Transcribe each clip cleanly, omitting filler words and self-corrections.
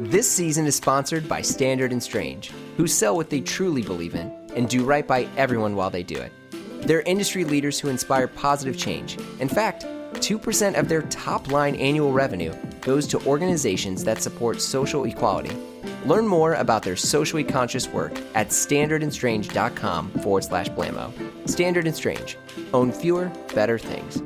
This season is sponsored by Standard & Strange, who sell what they truly believe in and do right by everyone while they do it. They're industry leaders who inspire positive change. In fact, 2% of their top-line annual revenue goes to organizations that support social equality. Learn more about their socially conscious work at standardandstrange.com/Blamo. Standard & Strange. Own fewer, better things.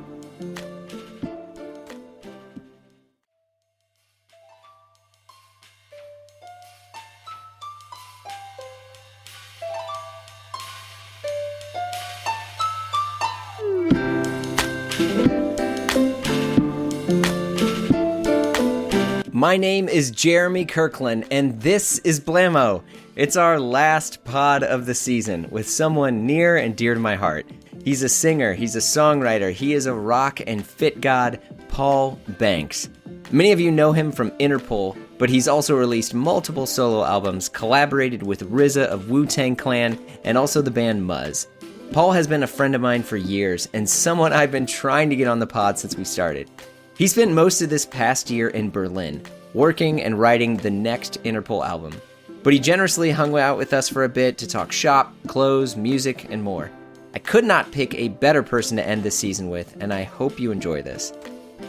My name is Jeremy Kirkland, and this is Blamo. It's our last pod of the season with someone near and dear to my heart. He's a singer, he's a songwriter, he is a rock and fit god, Paul Banks. Many of you know him from Interpol, but he's also released multiple solo albums, collaborated with RZA of Wu-Tang Clan, and also the band Muzz. Paul has been a friend of mine for years, and someone I've been trying to get on the pod since we started. He spent most of this past year in Berlin, working and writing the next Interpol album. But he generously hung out with us for a bit to talk shop, clothes, music, and more. I could not pick a better person to end this season with, and I hope you enjoy this.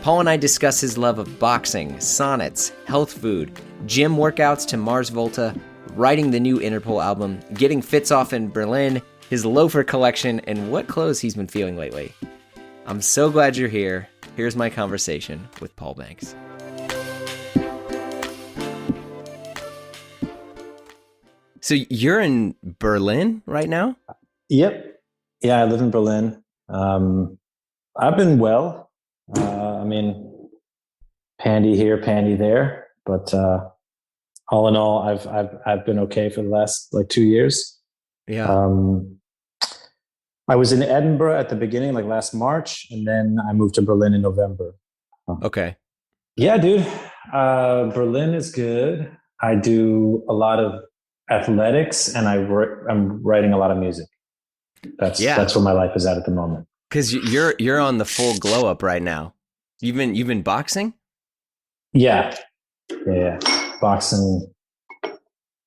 Paul and I discuss his love of boxing, sonnets, health food, gym workouts to Mars Volta, writing the new Interpol album, getting fits off in Berlin, his loafer collection, and what clothes he's been feeling lately. I'm so glad you're here. Here's my conversation with Paul Banks. So you're in Berlin right now? Yep. Yeah, I live in Berlin. I've been well. Pandy here, pandy there, but all in all, I've been okay for the last 2 years. Yeah. I was in Edinburgh at the beginning, last March, and then I moved to Berlin in November. Okay. Yeah, dude. Berlin is good. I do a lot of athletics, and I'm writing a lot of music. That's where my life is at the moment. Because you're on the full glow up right now. You've been boxing? Yeah. Boxing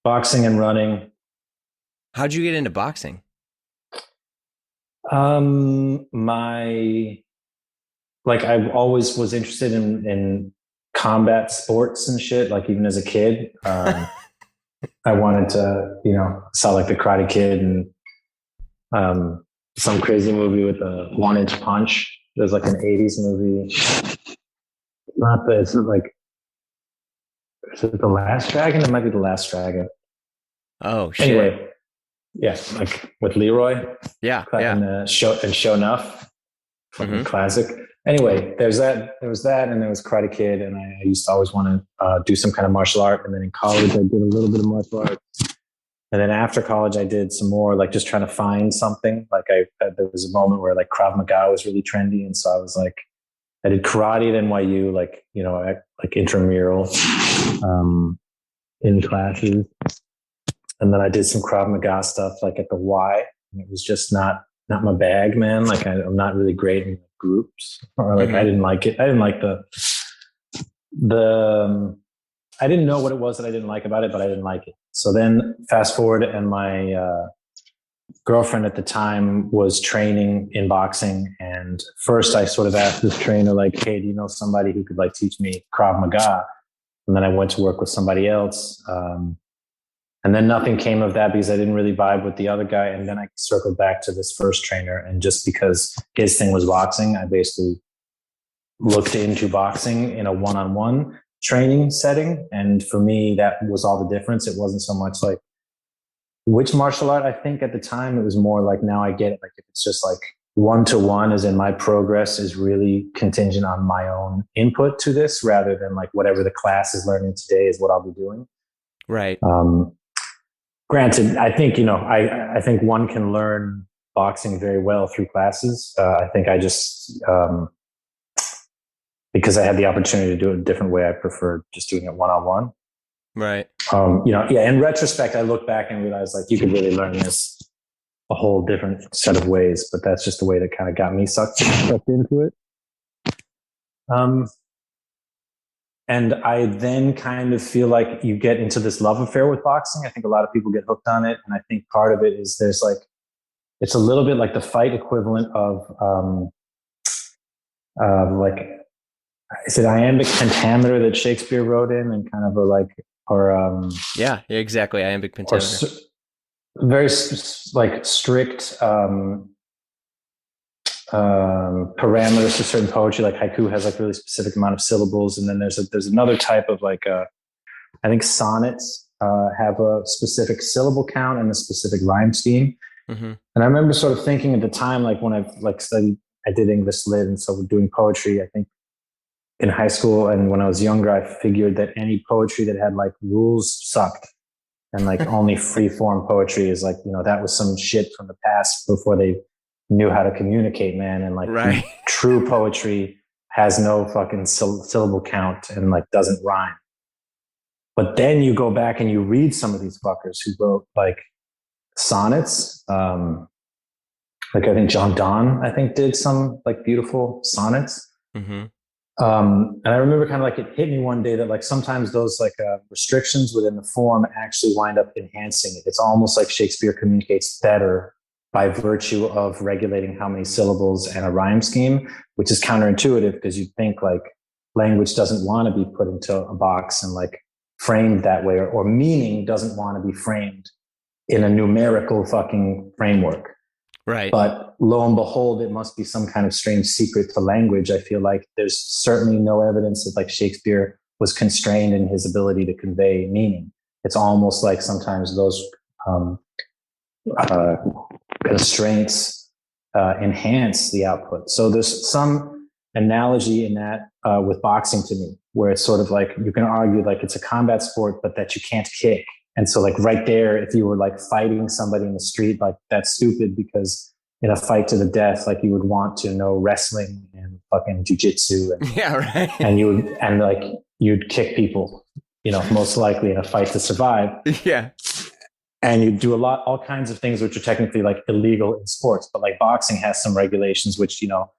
and running. How'd you get into boxing? I always was interested in combat sports and shit. Even as a kid, I wanted to, saw the Karate Kid and some crazy movie with a 1-inch punch. There's an 80s movie. Is it The Last Dragon? It might be The Last Dragon. Oh, shit. Anyway, yeah, with Leroy. Yeah. And Show Enough. Mm-hmm. Classic. Anyway, there was that, and there was Karate Kid, and I used to always want to do some kind of martial art. And then in college, I did a little bit of martial arts. And then after college, I did some more, just trying to find something. There was a moment where Krav Maga was really trendy, and so I was I did karate at NYU, intramural in classes, and then I did some Krav Maga stuff at the Y. And it was just not my bag, man. I'm not really great in groups, or Mm-hmm. I didn't like it. I didn't like the I didn't know what it was that I didn't like about it, but I didn't like it. So then fast forward, and my girlfriend at the time was training in boxing. And first I sort of asked this trainer, hey, do you know somebody who could teach me Krav Maga? And then I went to work with somebody else. And then nothing came of that because I didn't really vibe with the other guy. And then I circled back to this first trainer. And just because his thing was boxing, I basically looked into boxing in a one-on-one training setting. And for me, that was all the difference. It wasn't so much which martial art. I think at the time it was more now I get it. If it's just one-to-one, as in my progress is really contingent on my own input to this, rather than whatever the class is learning today is what I'll be doing. Right. Granted, I think, I think one can learn boxing very well through classes. I think I just, because I had the opportunity to do it a different way, I preferred just doing it one-on-one. Right. In retrospect, I look back and realize you could really learn this a whole different set of ways, but that's just the way that kind of got me sucked into it. And I then kind of feel like you get into this love affair with boxing. I think a lot of people get hooked on it. And I think part of it is there's like, it's a little bit like the fight equivalent of like, is it iambic pentameter that Shakespeare wrote in, and kind of a like, or yeah, exactly, iambic pentameter. Very like strict parameters to certain poetry. Like haiku has like really specific amount of syllables, and then there's another type of like I think sonnets have a specific syllable count and a specific rhyme scheme. Mm-hmm. And I remember sort of thinking at the time, like when I like studied, I did English lit, and so we're doing poetry. I think in high school and when I was younger, I figured that any poetry that had like rules sucked, and like only free form poetry is like, you know, that was some shit from the past before they knew how to communicate, man. And like right. True poetry has no fucking syllable count and like doesn't rhyme. But then you go back and you read some of these fuckers who wrote like sonnets. Like I think Donne, I think, did some like beautiful sonnets. Mm-hmm. And I remember kind of like it hit me one day that like sometimes those like restrictions within the form actually wind up enhancing it. It's almost like Shakespeare communicates better by virtue of regulating how many syllables and a rhyme scheme, which is counterintuitive because you'd think like language doesn't want to be put into a box and like framed that way, or meaning doesn't want to be framed in a numerical fucking framework. Right. But lo and behold, it must be some kind of strange secret to language. I feel like there's certainly no evidence that like Shakespeare was constrained in his ability to convey meaning. It's almost like sometimes those constraints enhance the output. So there's some analogy in that with boxing to me, where it's sort of like you can argue like it's a combat sport, but that you can't kick. And so like right there, if you were like fighting somebody in the street, like that's stupid, because in a fight to the death, like you would want to know wrestling and fucking jujitsu, and yeah, right. and like you'd kick people, you know, most likely in a fight to survive. Yeah. And you do all kinds of things which are technically like illegal in sports, but like boxing has some regulations, which, you know,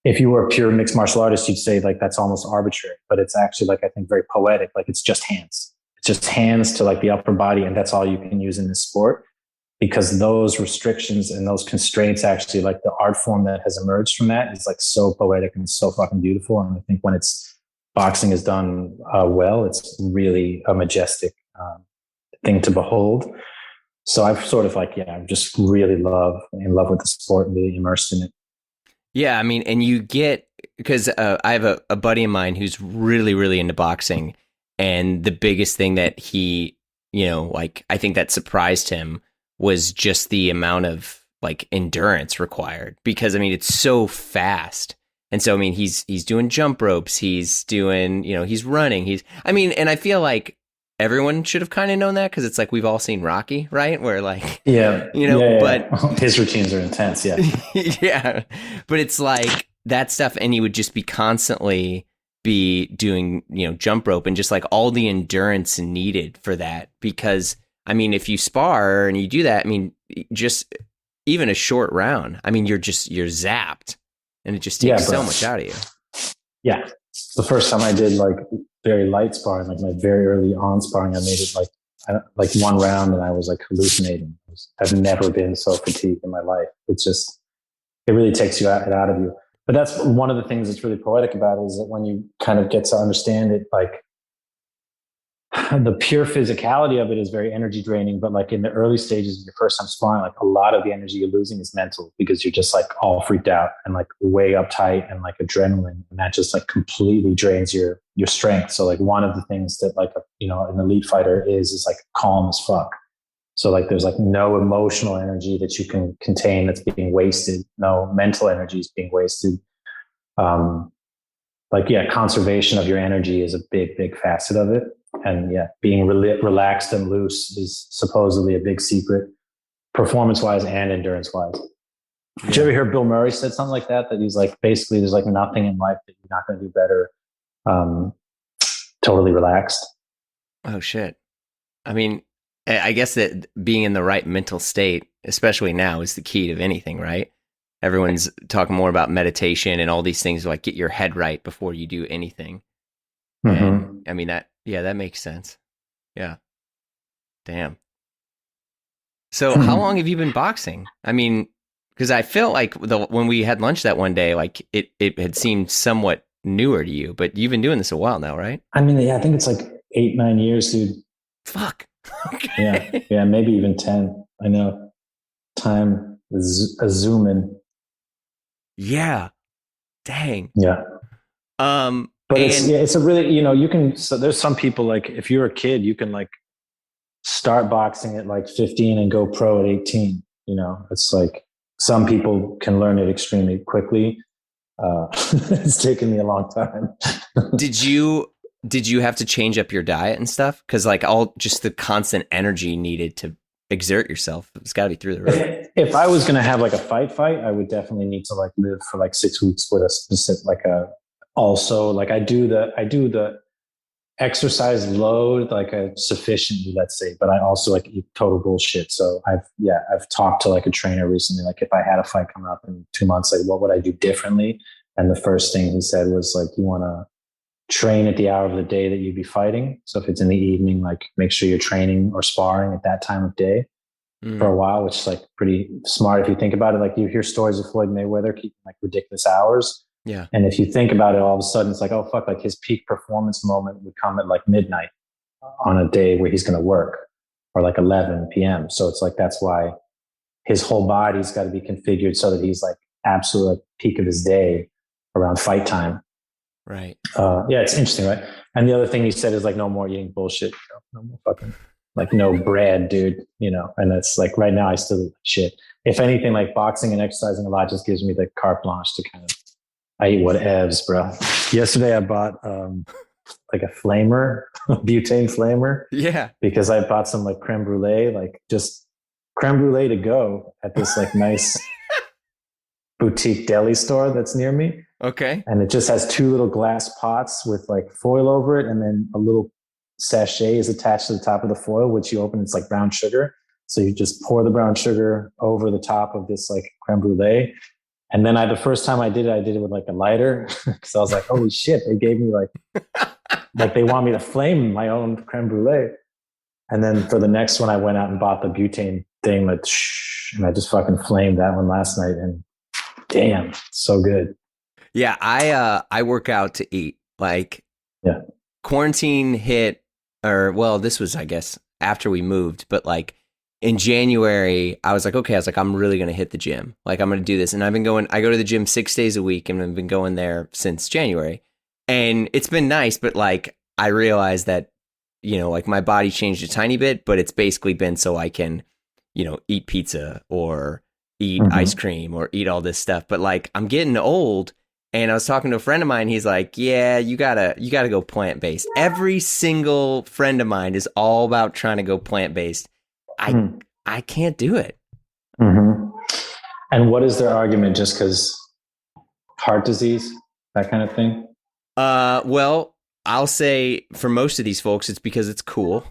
if you were a pure mixed martial artist, you'd say like that's almost arbitrary, but it's actually like, I think, very poetic. Like it's just hands. It's just hands to like the upper body, and that's all you can use in this sport, because those restrictions and those constraints actually, like the art form that has emerged from that is like so poetic and so fucking beautiful. And I think when boxing is done well, it's really a majestic thing to behold. So I've sort of like, I'm just really in love with the sport and really immersed in it. Yeah, I mean, and you get, because I have a buddy of mine who's really, really into boxing. And the biggest thing that he, you know, like, I think that surprised him was just the amount of like endurance required, because I mean, it's so fast. And so, I mean, he's doing jump ropes, he's doing, you know, he's running, and I feel like everyone should have kind of known that, because it's like we've all seen Rocky, right? Where like, but his routines are intense. Yeah. Yeah. But it's like that stuff. And he would just be constantly be doing, you know, jump rope, and just like all the endurance needed for that. Because I mean, if you spar and you do that, I mean, just even a short round, I mean, you're zapped, and it just takes so much out of you. Yeah. The first time I did like very light sparring, like my very early on sparring, I made it like one round and I was like hallucinating. I've never been so fatigued in my life. It's just, it really takes you out of you. But that's one of the things that's really poetic about it, is that when you kind of get to understand it, like the pure physicality of it is very energy draining. But like in the early stages of your first time sparring, like a lot of the energy you're losing is mental, because you're just like all freaked out and like way uptight and like adrenaline, and that just like completely drains your strength. So like one of the things that like, you know, an elite fighter is like calm as fuck. So like there's like no emotional energy that you can contain that's being wasted. No mental energy is being wasted. Conservation of your energy is a big facet of it. And being relaxed and loose is supposedly a big secret, performance-wise and endurance-wise. Yeah. Did you ever hear Bill Murray said something like that he's like, basically there's like nothing in life that you're not going to do better totally relaxed? Oh, shit. I mean, I guess that being in the right mental state, especially now, is the key to anything, right? Everyone's talking more about meditation and all these things, like get your head right before you do anything. And I mean that makes sense. Yeah. Damn. So how long have you been boxing? I mean, because I felt like when we had lunch that one day, like it had seemed somewhat newer to you, but you've been doing this a while now, right? I mean, yeah, I think it's like 8-9 years, dude. Fuck. Okay. Yeah, maybe even 10. I know. Time is a zoom in. Yeah. Dang. Yeah. But it's a really, you can, so there's some people like, if you're a kid, you can like start boxing at like 15 and go pro at 18. It's like some people can learn it extremely quickly. It's taken me a long time. Did you have to change up your diet and stuff? Because like just the constant energy needed to exert yourself, it's got to be through the roof. If I was going to have like a fight, I would definitely need to like live for like 6 weeks with a specific, also like I do the exercise load like a sufficiently, let's say, but I also like eat total bullshit. So I've talked to like a trainer recently, like if I had a fight coming up in 2 months, like what would I do differently? And the first thing he said was like, you want to train at the hour of the day that you'd be fighting. So if it's in the evening, like make sure you're training or sparring at that time of day for a while, which is like pretty smart if you think about it. Like you hear stories of Floyd Mayweather keeping like ridiculous hours. Yeah. And if you think about it, all of a sudden it's like, oh fuck, like his peak performance moment would come at like midnight on a day where he's going to work, or like 11 p.m. So it's like, that's why his whole body's got to be configured so that he's like absolute peak of his day around fight time. Right. Yeah, it's interesting, right? And the other thing he said is like, no more eating bullshit. No more fucking, like no bread, dude, and that's like, right now I still eat shit. If anything, like boxing and exercising a lot just gives me the carte blanche to kind of, I eat whatevs, bro. Yesterday I bought like a flamer, a butane flamer. Yeah. Because I bought some like creme brulee, like just creme brulee to go at this like nice boutique deli store that's near me. Okay. And it just has 2 little glass pots with like foil over it. And then a little sachet is attached to the top of the foil, which you open, it's like brown sugar. So you just pour the brown sugar over the top of this like creme brulee. And then the first time I did it with like a lighter. So I was like, holy shit, they gave me like they want me to flame my own creme brulee. And then for the next one, I went out and bought the butane thing, and I just fucking flamed that one last night. And damn, so good. Yeah, I work out to eat. Like, yeah, quarantine hit, this was, I guess, after we moved, but like in January, I was like, I'm really going to hit the gym. Like, I'm going to do this. And I go to the gym 6 days a week, and I've been going there since January. And it's been nice, but like, I realized that, like my body changed a tiny bit, but it's basically been so I can, eat pizza or eat ice cream or eat all this stuff. But like, I'm getting old. And I was talking to a friend of mine. He's like, yeah, you gotta go plant-based. Every single friend of mine is all about trying to go plant-based. I can't do it. Mm-hmm. And what is their argument? Just because heart disease, that kind of thing? Well, I'll say for most of these folks, it's because it's cool.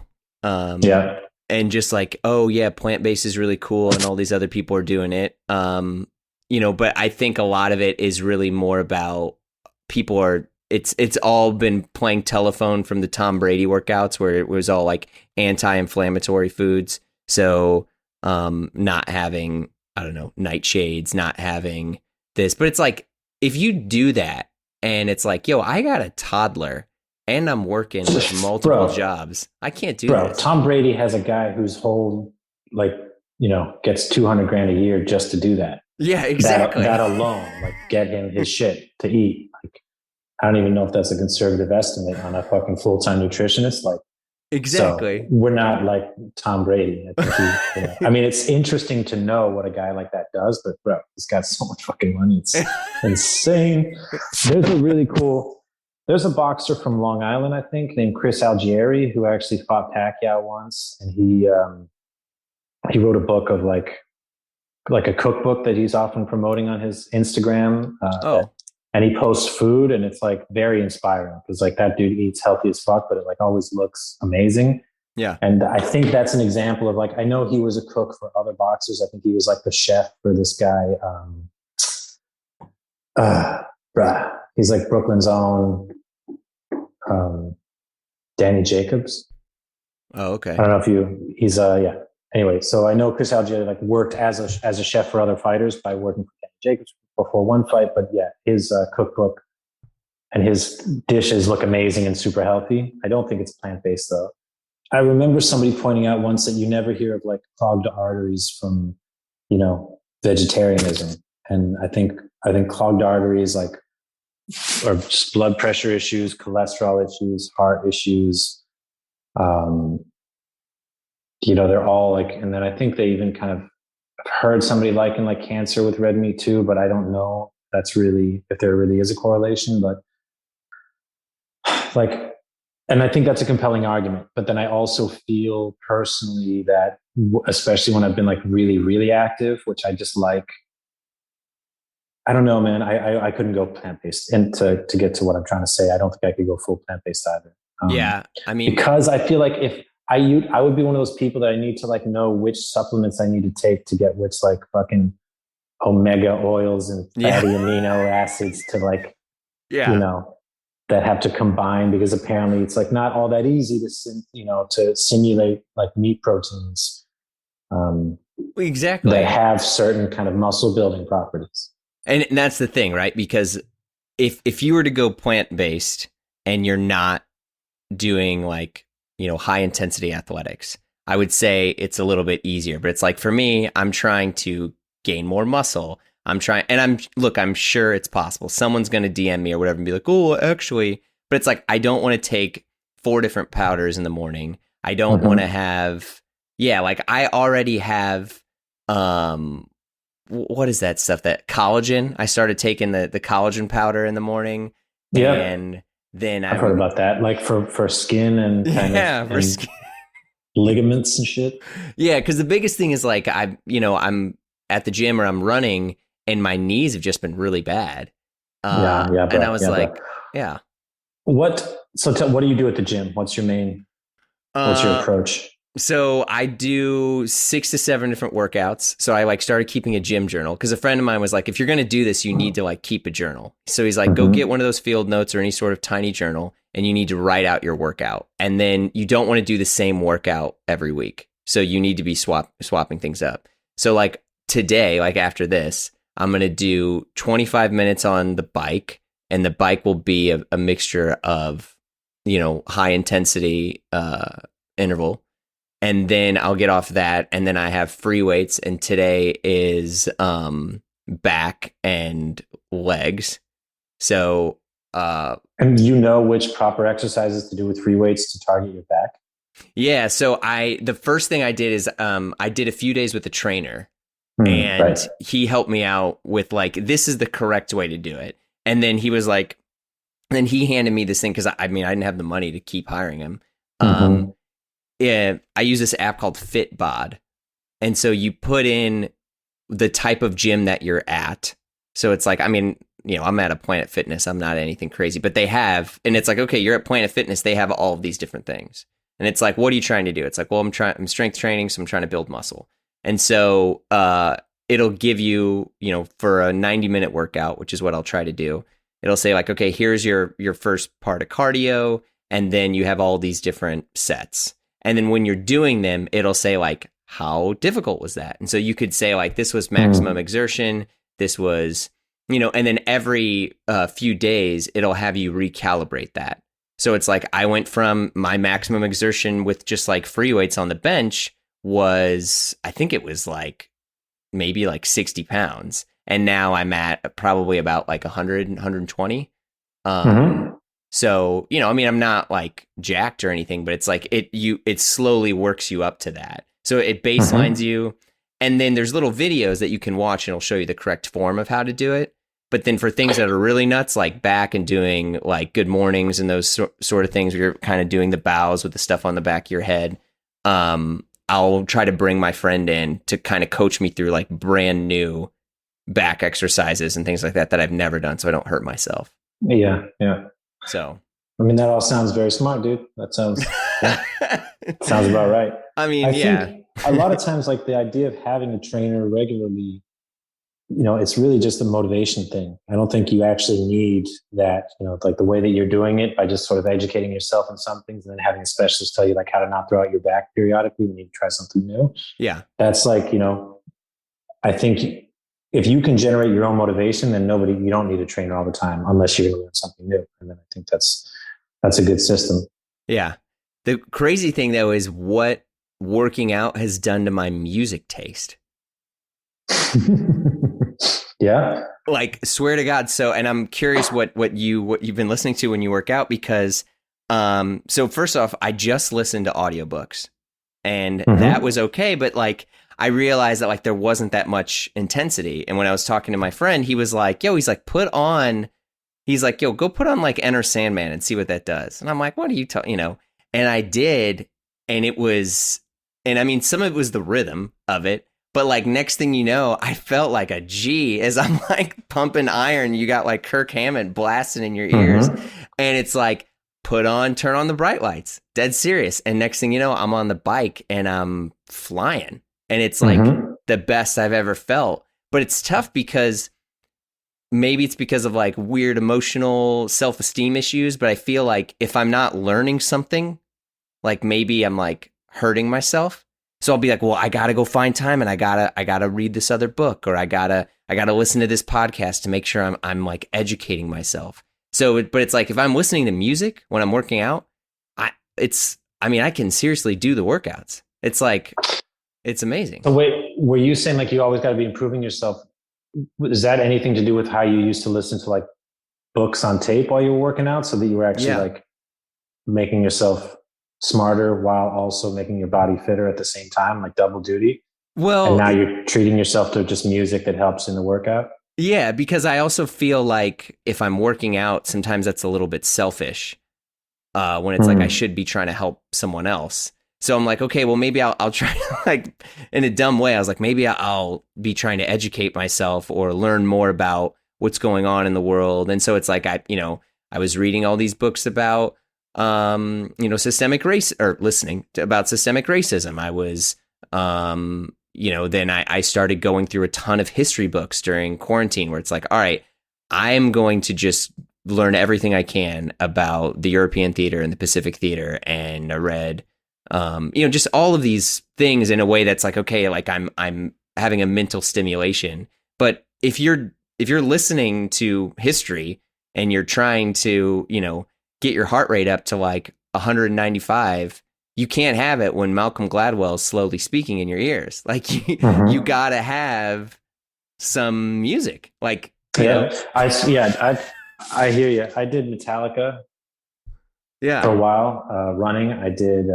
Yeah. And just like, oh yeah, plant-based is really cool, and all these other people are doing it. But I think a lot of it is really more about it's all been playing telephone from the Tom Brady workouts, where it was all like anti-inflammatory foods. So, not having, I don't know, nightshades, not having this, but it's like, if you do that and it's like, yo, I got a toddler and I'm working with multiple jobs, I can't do this. Tom Brady has a guy whose whole, like, gets $200,000 a year just to do that. Yeah, exactly. That alone, like, get him his shit to eat. Like, I don't even know if that's a conservative estimate on a fucking full-time nutritionist. Like, exactly. So we're not like Tom Brady. I think I mean, it's interesting to know what a guy like that does, but bro, he's got so much fucking money. It's insane. There's a boxer from Long Island, I think, named Chris Algieri, who actually fought Pacquiao once. And he wrote a book of like a cookbook that he's often promoting on his Instagram. And he posts food, and it's like very inspiring because like that dude eats healthy as fuck, but it like always looks amazing. Yeah. And I think that's an example of like, I know he was a cook for other boxers. I think he was like the chef for this guy. He's like Brooklyn's own Danny Jacobs. Oh, okay. I don't know if he's yeah. Anyway, so I know Chris Algieri like worked as a chef for other fighters by working for Danny Jacobs before one fight, but yeah, his cookbook and his dishes look amazing and super healthy. I don't think it's plant-based though. I remember somebody pointing out once that you never hear of like clogged arteries from, vegetarianism. And I think clogged arteries like are just blood pressure issues, cholesterol issues, heart issues. They're all like, and then I think they even kind of heard somebody liken like cancer with red meat too, but I don't know if there really is a correlation, but like, and I think that's a compelling argument. But then I also feel personally that, especially when I've been like really, really active, which I just like, I don't know, man. I couldn't go plant-based. And to get to what I'm trying to say, I don't think I could go full plant-based either. Yeah. I mean, because I feel like if I would be one of those people that I need to like know which supplements I need to take to get which like fucking omega oils and fatty amino acids to like, that have to combine, because apparently it's like not all that easy to simulate like meat proteins. Exactly. That have certain kind of muscle building properties. And that's the thing, right? Because if you were to go plant-based and you're not doing like, high intensity athletics, I would say it's a little bit easier. But it's like, for me, I'm trying to gain more muscle. I'm sure it's possible. Someone's going to DM me or whatever and be like, oh, actually, but it's like, I don't want to take 4 different powders in the morning. I don't want to have, like I already have, what is that stuff, that collagen? I started taking the collagen powder in the morning. Yeah. And then I've heard about that, like for skin and kind of for skin. Ligaments and shit. Yeah. Cause the biggest thing is like, I'm at the gym or I'm running and my knees have just been really bad. And I was like, what do you do at the gym? What's your approach? So I do 6 to 7 different workouts. So I like started keeping a gym journal, because a friend of mine was like, if you're going to do this, you need to like keep a journal. So he's like, go get one of those field notes or any sort of tiny journal, and you need to write out your workout. And then you don't want to do the same workout every week. So you need to be swapping things up. So like today, like after this, I'm going to do 25 minutes on the bike, and the bike will be a mixture of, high intensity interval. And then I'll get off that, and then I have free weights, and today is back and legs. So and which proper exercises to do with free weights to target your back? Yeah, so the first thing I did is I did a few days with a trainer, and he helped me out with like, this is the correct way to do it. And then he was like, then he handed me this thing, because I didn't have the money to keep hiring him. Yeah, I use this app called Fitbod. And so you put in the type of gym that you're at. So it's like, I'm at a Planet Fitness. I'm not anything crazy, but they have, and it's like, okay, you're at Planet Fitness. They have all of these different things. And it's like, what are you trying to do? It's like, well, I'm strength training, so I'm trying to build muscle. And so it'll give you, for a 90-minute workout, which is what I'll try to do. It'll say like, okay, here's your first part of cardio. And then you have all these different sets. And then when you're doing them, it'll say like, how difficult was that? And so you could say like, this was maximum exertion. This was, and then every few days, it'll have you recalibrate that. So it's like, I went from my maximum exertion with just like free weights on the bench was, I think it was like maybe like 60 pounds. And now I'm at probably about like 100, 120. So, I'm not like jacked or anything, but it's like it slowly works you up to that. So it baselines you. And then there's little videos that you can watch, and it'll show you the correct form of how to do it. But then for things that are really nuts, like back and doing like good mornings and those sort of things, where you're kind of doing the bows with the stuff on the back of your head, I'll try to bring my friend in to kind of coach me through like brand new back exercises and things like that I've never done, so I don't hurt myself. Yeah. So, that all sounds very smart, dude. That sounds sounds about right. I think a lot of times, like the idea of having a trainer regularly it's really just a motivation thing. I don't think you actually need that, like the way that you're doing it by just sort of educating yourself in some things and then having a specialist tell you like how to not throw out your back periodically when you try something new. Yeah. That's like, I think if you can generate your own motivation, then you don't need a trainer all the time unless you're going to learn something new. And then I think that's a good system. Yeah. The crazy thing though is what working out has done to my music taste. Yeah. Like, swear to God. So, and I'm curious what you've been listening to when you work out, because, so first off, I just listened to audiobooks and that was okay. But like, I realized that like there wasn't that much intensity. And when I was talking to my friend, he was like, go put on like Enter Sandman and see what that does. And I'm like, what are you talking, and I did. And it was, and I mean, some of it was the rhythm of it. But like next thing you know, I felt like a G as I'm like pumping iron. You got like Kirk Hammett blasting in your ears. And it's like, turn on the bright lights. Dead serious. And next thing you know, I'm on the bike and I'm flying. And it's like the best I've ever felt. But it's tough because maybe it's because of like weird emotional self-esteem issues. But I feel like if I'm not learning something, like maybe I'm like hurting myself. So I'll be like, well, I got to go find time and I gotta read this other book, or I gotta listen to this podcast to make sure I'm like educating myself. So, but it's like, if I'm listening to music when I'm working out, I can seriously do the workouts. It's like, it's amazing. So wait, were you saying like you always got to be improving yourself? Is that anything to do with how you used to listen to like books on tape while you were working out, so that you were actually like making yourself smarter while also making your body fitter at the same time, like double duty? Well, and now you're treating yourself to just music that helps in the workout? Yeah, because I also feel like if I'm working out, sometimes that's a little bit selfish when it's like I should be trying to help someone else. So I'm like, okay, well, maybe I'll try like in a dumb way. I was like, maybe I'll be trying to educate myself or learn more about what's going on in the world. And so it's like, I was reading all these books about systemic race, or listening about systemic racism. I was, then I started going through a ton of history books during quarantine, where it's like, all right, I'm going to just learn everything I can about the European theater and the Pacific theater. And I read, just all of these things in a way that's like, okay, like I'm having a mental stimulation. But if you're listening to history and you're trying to, get your heart rate up to like 195, you can't have it when Malcolm Gladwell is slowly speaking in your ears. Like you gotta have some music. Like, I hear you. I did Metallica for a while, running. I did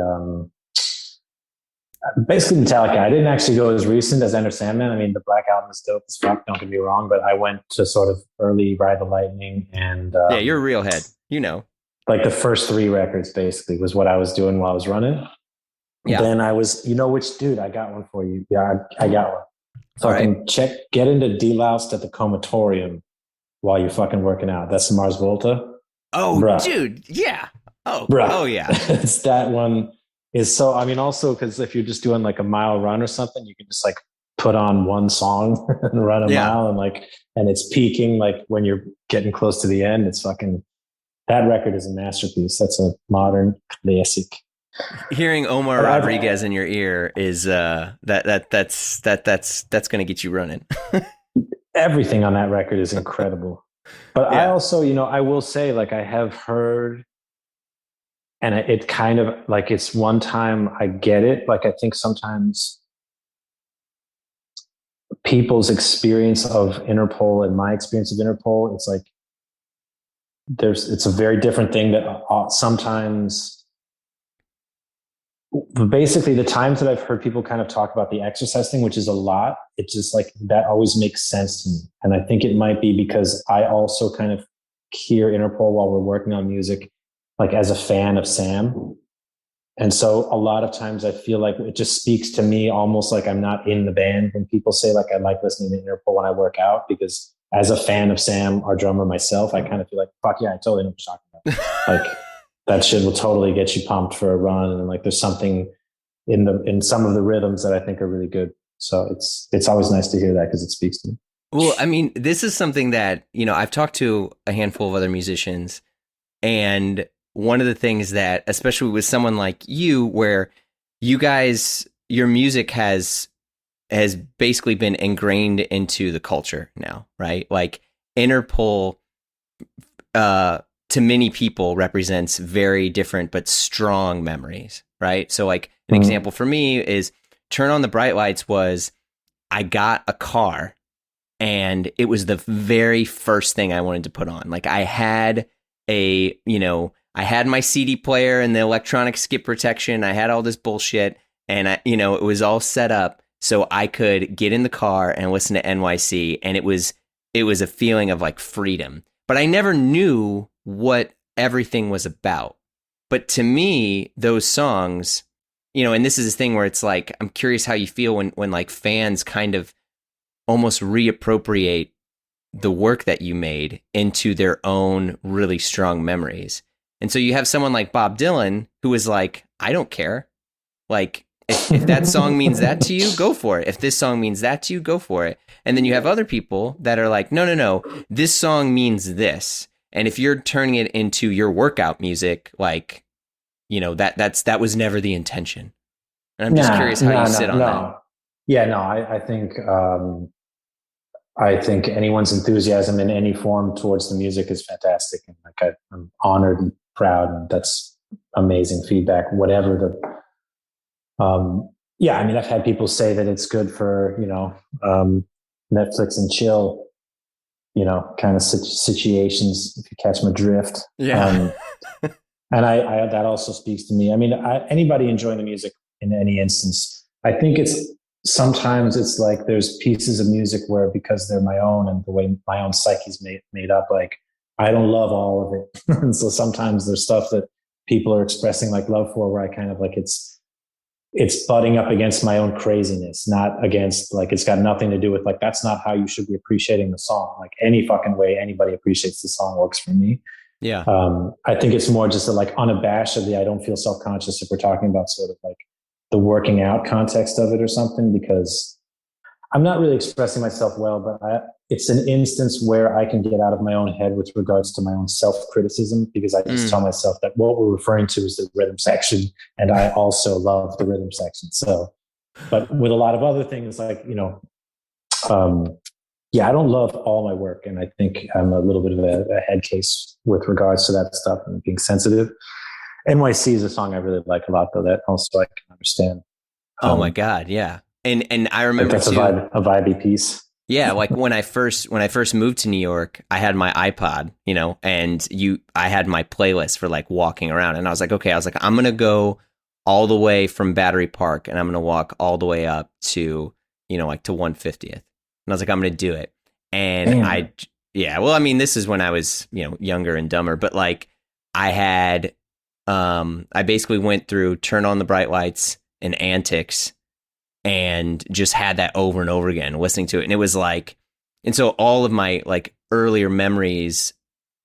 basically Metallica. I didn't actually go as recent as Enter Sandman. I mean, the Black Album is dope as fuck, don't get me wrong, but I went to sort of early Ride the Lightning and you're a real head, like the first 3 records basically was what I was doing while I was running. Yeah. Then I was, dude, I got one for you. Yeah, I got one. Fucking get into Deloused at the Comatorium while you're fucking working out. That's the Mars Volta. Oh, bruh. Dude. Yeah. Oh, bruh. Oh yeah. It's that one is so, I mean, also because if you're just doing like a mile run or something, you can just like put on one song and run a mile and it's peaking like when you're getting close to the end. It's fucking, that record is a masterpiece. That's a modern classic. Hearing Omar Rodriguez in your ear is that's going to get you running. Everything on that record is incredible. But I also, I will say, like, I have heard, and it kind of like, it's one time I get it. Like, I think sometimes people's experience of Interpol and my experience of Interpol, it's like, it's a very different thing that sometimes, basically the times that I've heard people kind of talk about the exercise thing, which is a lot, it's just like, that always makes sense to me. And I think it might be because I also kind of hear Interpol while we're working on music, like as a fan of Sam. And so a lot of times I feel like it just speaks to me almost like I'm not in the band when people say like, I like listening to Interpol when I work out, because as a fan of Sam, our drummer, myself, I kind of feel like, fuck yeah, I totally know what you're talking about. Like that shit will totally get you pumped for a run. And like, there's something in some of the rhythms that I think are really good. So it's always nice to hear that because it speaks to me. Well, I mean, this is something that, I've talked to a handful of other musicians, and one of the things that, especially with someone like you, where you guys, your music has basically been ingrained into the culture now, right? Like Interpol, to many people represents very different but strong memories, right? So like an example for me is Turn on the Bright Lights was, I got a car and it was the very first thing I wanted to put on. Like I had I had my CD player and the electronic skip protection. I had all this bullshit, and it was all set up so I could get in the car and listen to NYC. And it was a feeling of like freedom, but I never knew what everything was about. But to me, those songs, and this is this thing where it's like, I'm curious how you feel when like fans kind of almost reappropriate the work that you made into their own really strong memories. And so you have someone like Bob Dylan who is like, I don't care. Like, if that song means that to you, go for it. If this song means that to you, go for it. And then you have other people that are like, no, this song means this. And if you're turning it into your workout music, like, that was never the intention. And I'm just curious how you sit on that. Yeah, no, I think anyone's enthusiasm in any form towards the music is fantastic. And like, I'm honored and proud, and that's amazing feedback, whatever the, I've had people say that it's good for, Netflix and chill, kind of situations, if you catch my drift. Yeah. And I that also speaks to me. I mean, anybody enjoying the music in any instance, I think sometimes it's like there's pieces of music where, because they're my own and the way my own psyche's made up, like I don't love all of it. And so sometimes there's stuff that people are expressing like love for, where I kind of like, it's butting up against my own craziness, not against, like, it's got nothing to do with like, that's not how you should be appreciating the song. Like any fucking way anybody appreciates the song works for me. Yeah. I think it's more just like unabashedly, I don't feel self-conscious if we're talking about sort of like the working out context of it or something, because I'm not really expressing myself well, but it's an instance where I can get out of my own head with regards to my own self-criticism, because I just tell myself that what we're referring to is the rhythm section, and I also love the rhythm section. So, but with a lot of other things, like, I don't love all my work, and I think I'm a little bit of a head case with regards to that stuff and being sensitive. NYC is a song I really like a lot, though, that also I can understand. Oh my God. Yeah. And I remember that's too, a vibey piece. Yeah. Like when I first moved to New York, I had my iPod, and I had my playlist for like walking around, and I was like, I'm going to go all the way from Battery Park, and I'm going to walk all the way up to, like to 150th. And I was like, I'm going to do it. And this is when I was, younger and dumber, but like I had, I basically went through Turn on the Bright Lights and Antics, and just had that over and over again, listening to it. And it was like, and so all of my like earlier memories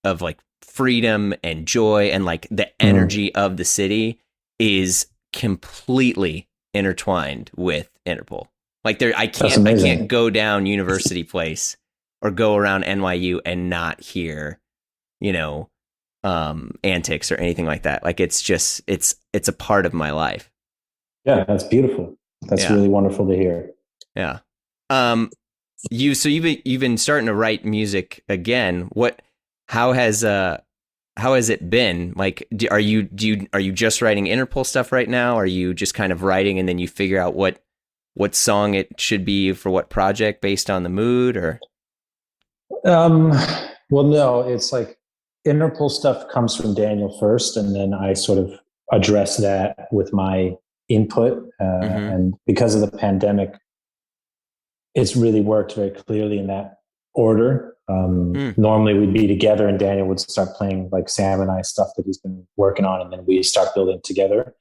of like freedom and joy and like the energy of the city is completely intertwined with Interpol. Like I can't go down University Place or go around NYU and not hear, Antics or anything like that. Like it's just, it's a part of my life. Yeah, that's beautiful. That's really wonderful to hear. Yeah. You've been starting to write music again. How has it been? Like, are you just writing Interpol stuff right now? Are you just kind of writing and then you figure out what song it should be for what project based on the mood, or? Well, no, it's like Interpol stuff comes from Daniel first, and then I sort of address that with my input. And because of the pandemic, it's really worked very clearly in that order. Normally we'd be together and Daniel would start playing like Sam and I stuff that he's been working on, and then we start building together.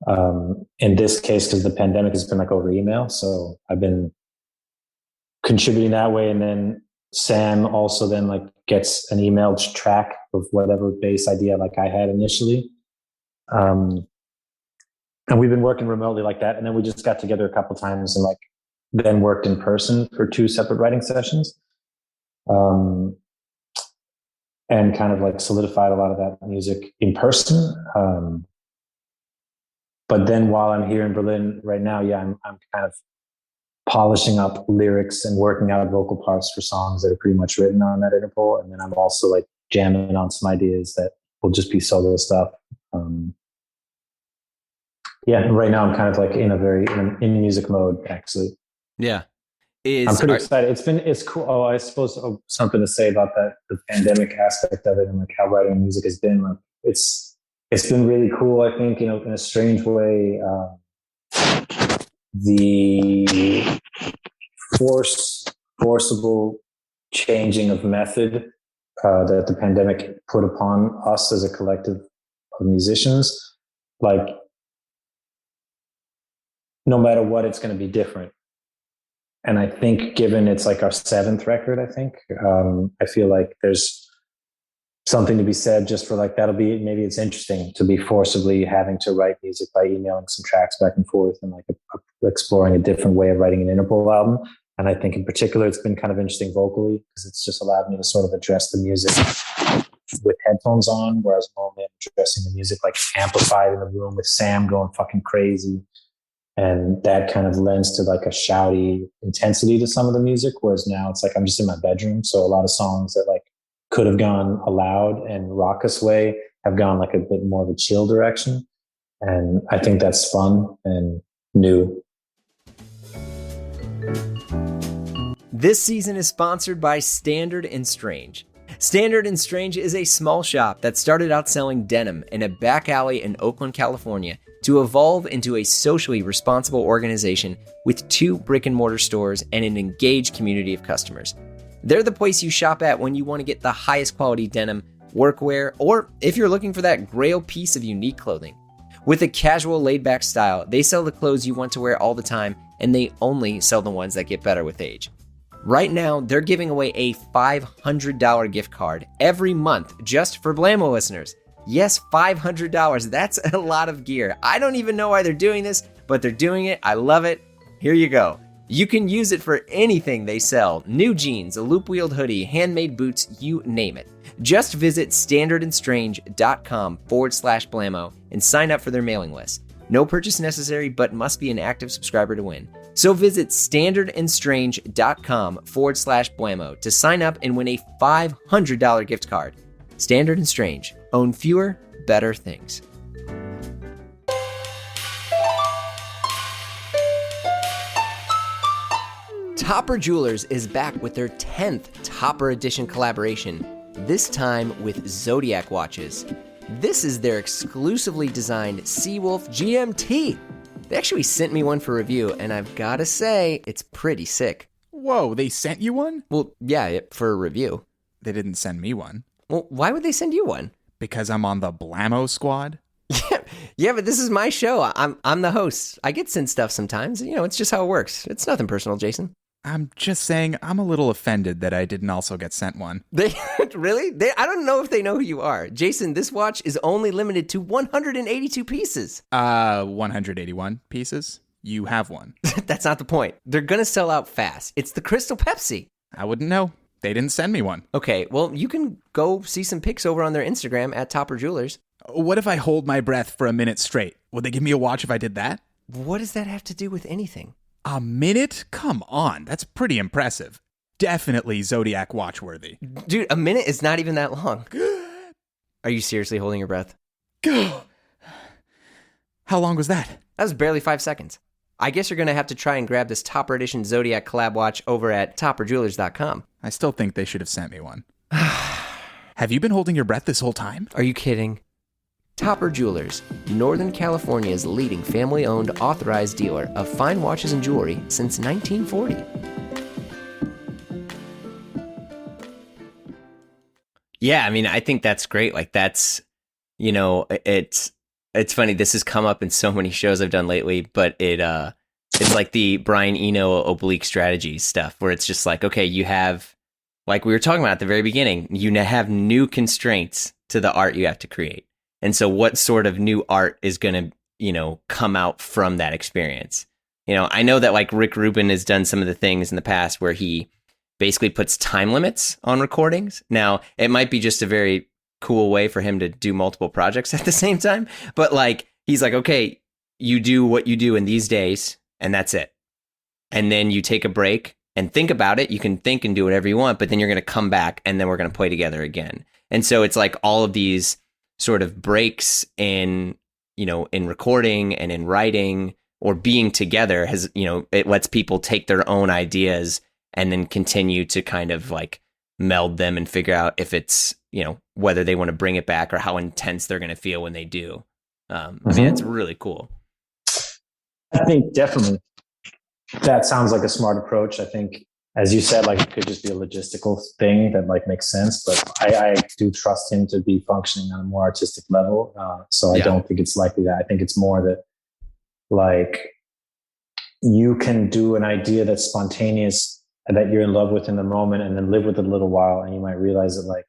In this case, because the pandemic has been like over email, so I've been contributing that way, and then Sam also then like gets an emailed track of whatever bass idea like I had initially. And we've been working remotely like that. And then we just got together a couple of times and like then worked in person for 2 separate writing sessions. And kind of like solidified a lot of that music in person. But then while I'm here in Berlin right now, I'm kind of polishing up lyrics and working out vocal parts for songs that are pretty much written on that Interpol. And then I'm also like jamming on some ideas that will just be solo stuff. Right now I'm kind of like in music mode, actually. Yeah. I'm pretty excited. It's cool. Oh, I suppose something to say about that, the pandemic aspect of it and like how writing music has been. Like it's been really cool. I think, in a strange way, the forcible changing of method that the pandemic put upon us as a collective of musicians, like no matter what, it's going to be different. And I think given it's like our 7th record, I feel like there's something to be said just for like, maybe it's interesting to be forcibly having to write music by emailing some tracks back and forth and like exploring a different way of writing an Interpol album. And I think in particular, it's been kind of interesting vocally because it's just allowed me to sort of address the music with headphones on, whereas normally I'm addressing the music like amplified in the room with Sam going fucking crazy. And that kind of lends to like a shouty intensity to some of the music. Whereas now it's like, I'm just in my bedroom. So a lot of songs that like could have gone a loud and raucous way have gone like a bit more of a chill direction. And I think that's fun and new. This season is sponsored by Standard & Strange. Standard & Strange is a small shop that started out selling denim in a back alley in Oakland, California, to evolve into a socially responsible organization with 2 brick-and-mortar stores and an engaged community of customers. They're the place you shop at when you want to get the highest quality denim, workwear, or if you're looking for that grail piece of unique clothing. With a casual, laid-back style, they sell the clothes you want to wear all the time, and they only sell the ones that get better with age. Right now, they're giving away a $500 gift card every month just for Blamo listeners. Yes, $500. That's a lot of gear. I don't even know why they're doing this, but they're doing it. I love it. Here you go. You can use it for anything they sell. New jeans, a loop-wheeled hoodie, handmade boots, you name it. Just visit standardandstrange.com/Blamo and sign up for their mailing list. No purchase necessary, but must be an active subscriber to win. So visit standardandstrange.com/Blamo to sign up and win a $500 gift card. Standard & Strange. Own fewer, better things. Topper Jewelers is back with their 10th Topper Edition collaboration, this time with Zodiac watches. This is their exclusively designed Seawolf GMT. They actually sent me one for review, and I've got to say, it's pretty sick. Whoa, they sent you one? Well, yeah, for a review. They didn't send me one. Well, why would they send you one? Because I'm on the Blamo squad? Yeah, but this is my show. I'm the host. I get sent stuff sometimes. It's just how it works. It's nothing personal, Jason. I'm just saying I'm a little offended that I didn't also get sent one. They really? I don't know if they know who you are. Jason, this watch is only limited to 182 pieces. 181 pieces? You have one. That's not the point. They're going to sell out fast. It's the Crystal Pepsi. I wouldn't know. They didn't send me one. Okay, well, you can go see some pics over on their Instagram at Topper Jewelers. What if I hold my breath for a minute straight? Would they give me a watch if I did that? What does that have to do with anything? A minute? Come on, that's pretty impressive. Definitely Zodiac watch-worthy. Dude, a minute is not even that long. Are you seriously holding your breath? How long was that? That was barely 5 seconds. I guess you're going to have to try and grab this Topper Edition Zodiac collab watch over at topperjewelers.com. I still think they should have sent me one. Have you been holding your breath this whole time? Are you kidding? Topper Jewelers, Northern California's leading family-owned authorized dealer of fine watches and jewelry since 1940. Yeah, I mean, I think that's great. Like, that's, it's funny. This has come up in so many shows I've done lately, but it's like the Brian Eno oblique strategy stuff where it's just like, okay, you have, like we were talking about at the very beginning, you have new constraints to the art you have to create. And so what sort of new art is going to, come out from that experience? I know that like Rick Rubin has done some of the things in the past where he basically puts time limits on recordings. Now, it might be just a very cool way for him to do multiple projects at the same time, but like he's like, okay, you do what you do in these days and that's it. And then you take a break and think about it. You can think and do whatever you want, but then you're going to come back and then we're going to play together again. And so it's like all of these sort of breaks in, in recording and in writing or being together has, it lets people take their own ideas and then continue to kind of like meld them and figure out if it's, whether they want to bring it back or how intense they're going to feel when they do. I mean, it's really cool. I think definitely that sounds like a smart approach. I think, as you said, like it could just be a logistical thing that like makes sense, but I do trust him to be functioning on a more artistic level. So I don't think it's likely that. I think it's more that like you can do an idea that's spontaneous that you're in love with in the moment and then live with it a little while. And you might realize that like,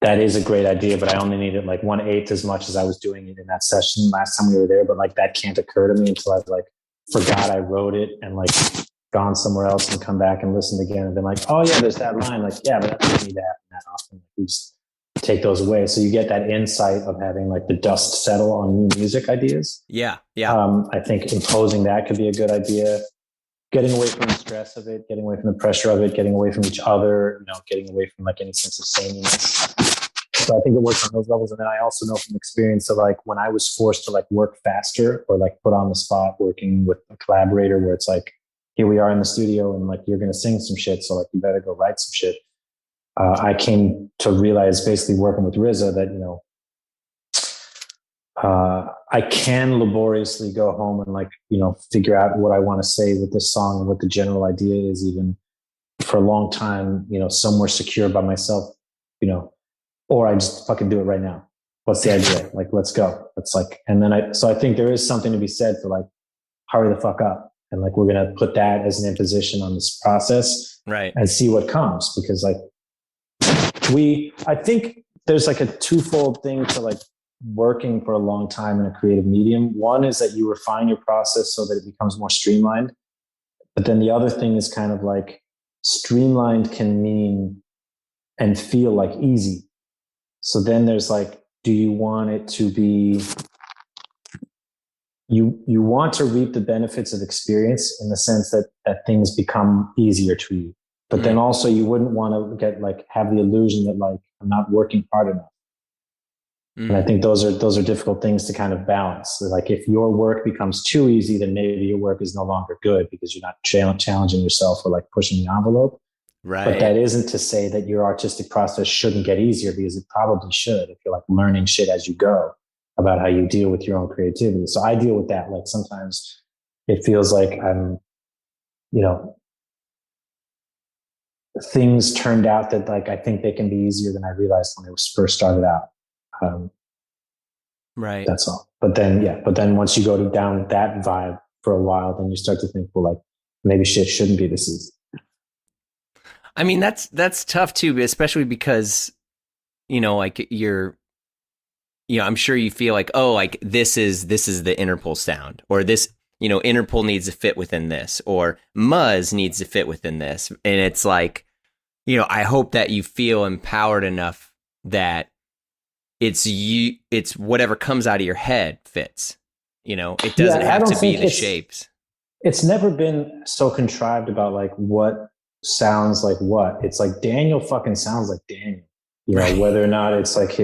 that is a great idea, but I only needed like 1/8 as much as I was doing it in that session last time we were there. But like, that can't occur to me until I've like forgot I wrote it and like gone somewhere else and come back and listened again and been like, oh yeah, there's that line. Like, yeah, but that doesn't need to happen that often. We just take those away. So you get that insight of having like the dust settle on new music ideas. Yeah. I think imposing that could be a good idea. Getting away from the stress of it, getting away from the pressure of it, getting away from each other, getting away from like any sense of sameness. So I think it works on those levels. And then I also know from experience of like when I was forced to like work faster or like put on the spot working with a collaborator where it's like, here we are in the studio and like, you're going to sing some shit. So like, you better go write some shit. I came to realize basically working with RZA that, I can laboriously go home and like, figure out what I want to say with this song and what the general idea is, even for a long time, somewhere secure by myself, or I just fucking do it right now. What's the idea? Like, let's go. It's like, and then so I think there is something to be said for like, hurry the fuck up. And like, we're going to put that as an imposition on this process, right? And see what comes. Because like I think there's like a twofold thing to like working for a long time in a creative medium. One is that you refine your process so that it becomes more streamlined. But then the other thing is kind of like streamlined can mean and feel like easy. So then there's like, do you want it to be, you want to reap the benefits of experience in the sense that things become easier to you. But then also you wouldn't want to get like, have the illusion that like, I'm not working hard enough. And I think those are difficult things to kind of balance. So like if your work becomes too easy, then maybe your work is no longer good because you're not challenging yourself or like pushing the envelope. Right. But that isn't to say that your artistic process shouldn't get easier, because it probably should if you're like learning shit as you go about how you deal with your own creativity. So I deal with that. Like sometimes it feels like I'm, things turned out that like I think they can be easier than I realized when I was first started out. Right. That's all. But then once you go down that vibe for a while, then you start to think, well, like maybe shit shouldn't be this easy. I mean, that's tough too, especially because, like I'm sure you feel like, oh, like this is the Interpol sound, or this, Interpol needs to fit within this, or Muzz needs to fit within this. And it's like, I hope that you feel empowered enough that it's whatever comes out of your head fits, it doesn't have to be the shapes. It's never been so contrived about like what sounds like what. It's like Daniel fucking sounds like Daniel, right. Whether or not it's like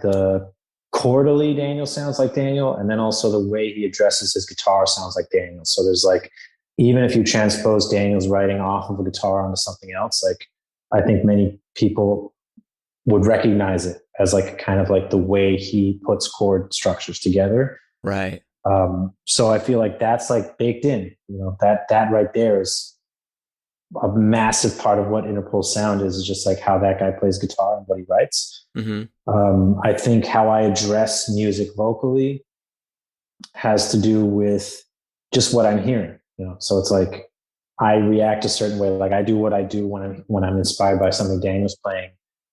the chordally Daniel sounds like Daniel, and then also the way he addresses his guitar sounds like Daniel. So there's like, even if you transpose Daniel's writing off of a guitar onto something else, like I think many people would recognize it as like kind of like the way he puts chord structures together. Right. So I feel like that's like baked in, that right there is a massive part of what Interpol's sound is just like how that guy plays guitar and what he writes. Mm-hmm. I think how I address music vocally has to do with just what I'm hearing, so it's like, I react a certain way. Like I do what I do when I'm inspired by something Daniel's playing.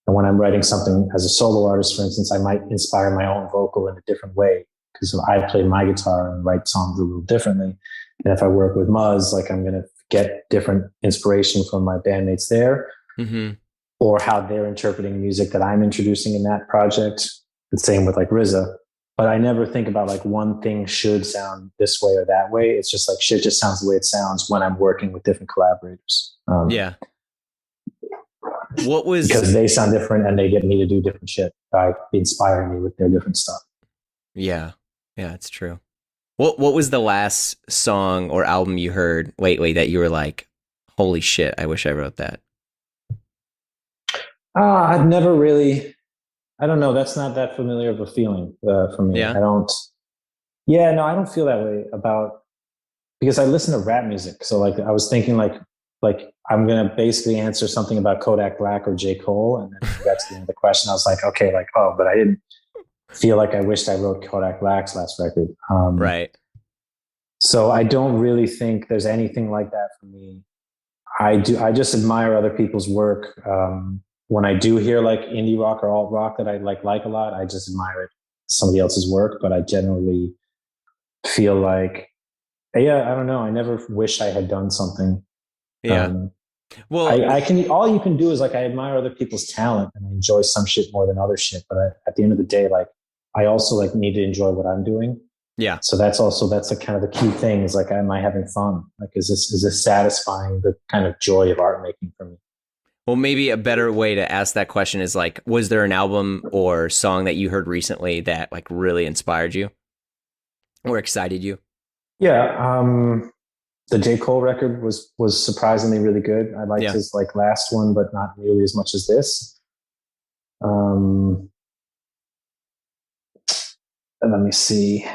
And when I'm writing something as a solo artist, for instance, I might inspire my own vocal in a different way because I play my guitar and write songs a little differently. And if I work with Muzz, like I'm going to get different inspiration from my bandmates there, or how they're interpreting music that I'm introducing in that project. The same with like RZA. But I never think about like one thing should sound this way or that way. It's just like shit just sounds the way it sounds when I'm working with different collaborators. Yeah. What was, because they sound different and they get me to do different shit by inspiring me with their different stuff. Yeah, it's true. What was the last song or album you heard? Wait, that you were like, holy shit, I wish I wrote that. I've never really. I don't know. That's not that familiar of a feeling for me. Yeah. I don't feel that way about, because I listen to rap music. So like I was thinking like I'm going to basically answer something about Kodak Black or J. Cole. And then that's the end of the question. I was like, okay, like, oh, but I didn't feel like I wished I wrote Kodak Black's last record. Right. So I don't really think there's anything like that for me. I just admire other people's work. When I do hear like indie rock or alt rock that I like a lot, I just admire it, somebody else's work. But I generally feel like, yeah, I don't know. I never wish I had done something. Yeah. Well, I can. All you can do is like I admire other people's talent and I enjoy some shit more than other shit. But at the end of the day, like I also like need to enjoy what I'm doing. Yeah. So that's a kind of the key thing is like, am I having fun? Like, is this satisfying the kind of joy of art making for me? Well, maybe a better way to ask that question is like, was there an album or song that you heard recently that like really inspired you or excited you? Yeah. The J. Cole record was surprisingly really good. I liked his like last one, but not nearly as much as this. And let me see.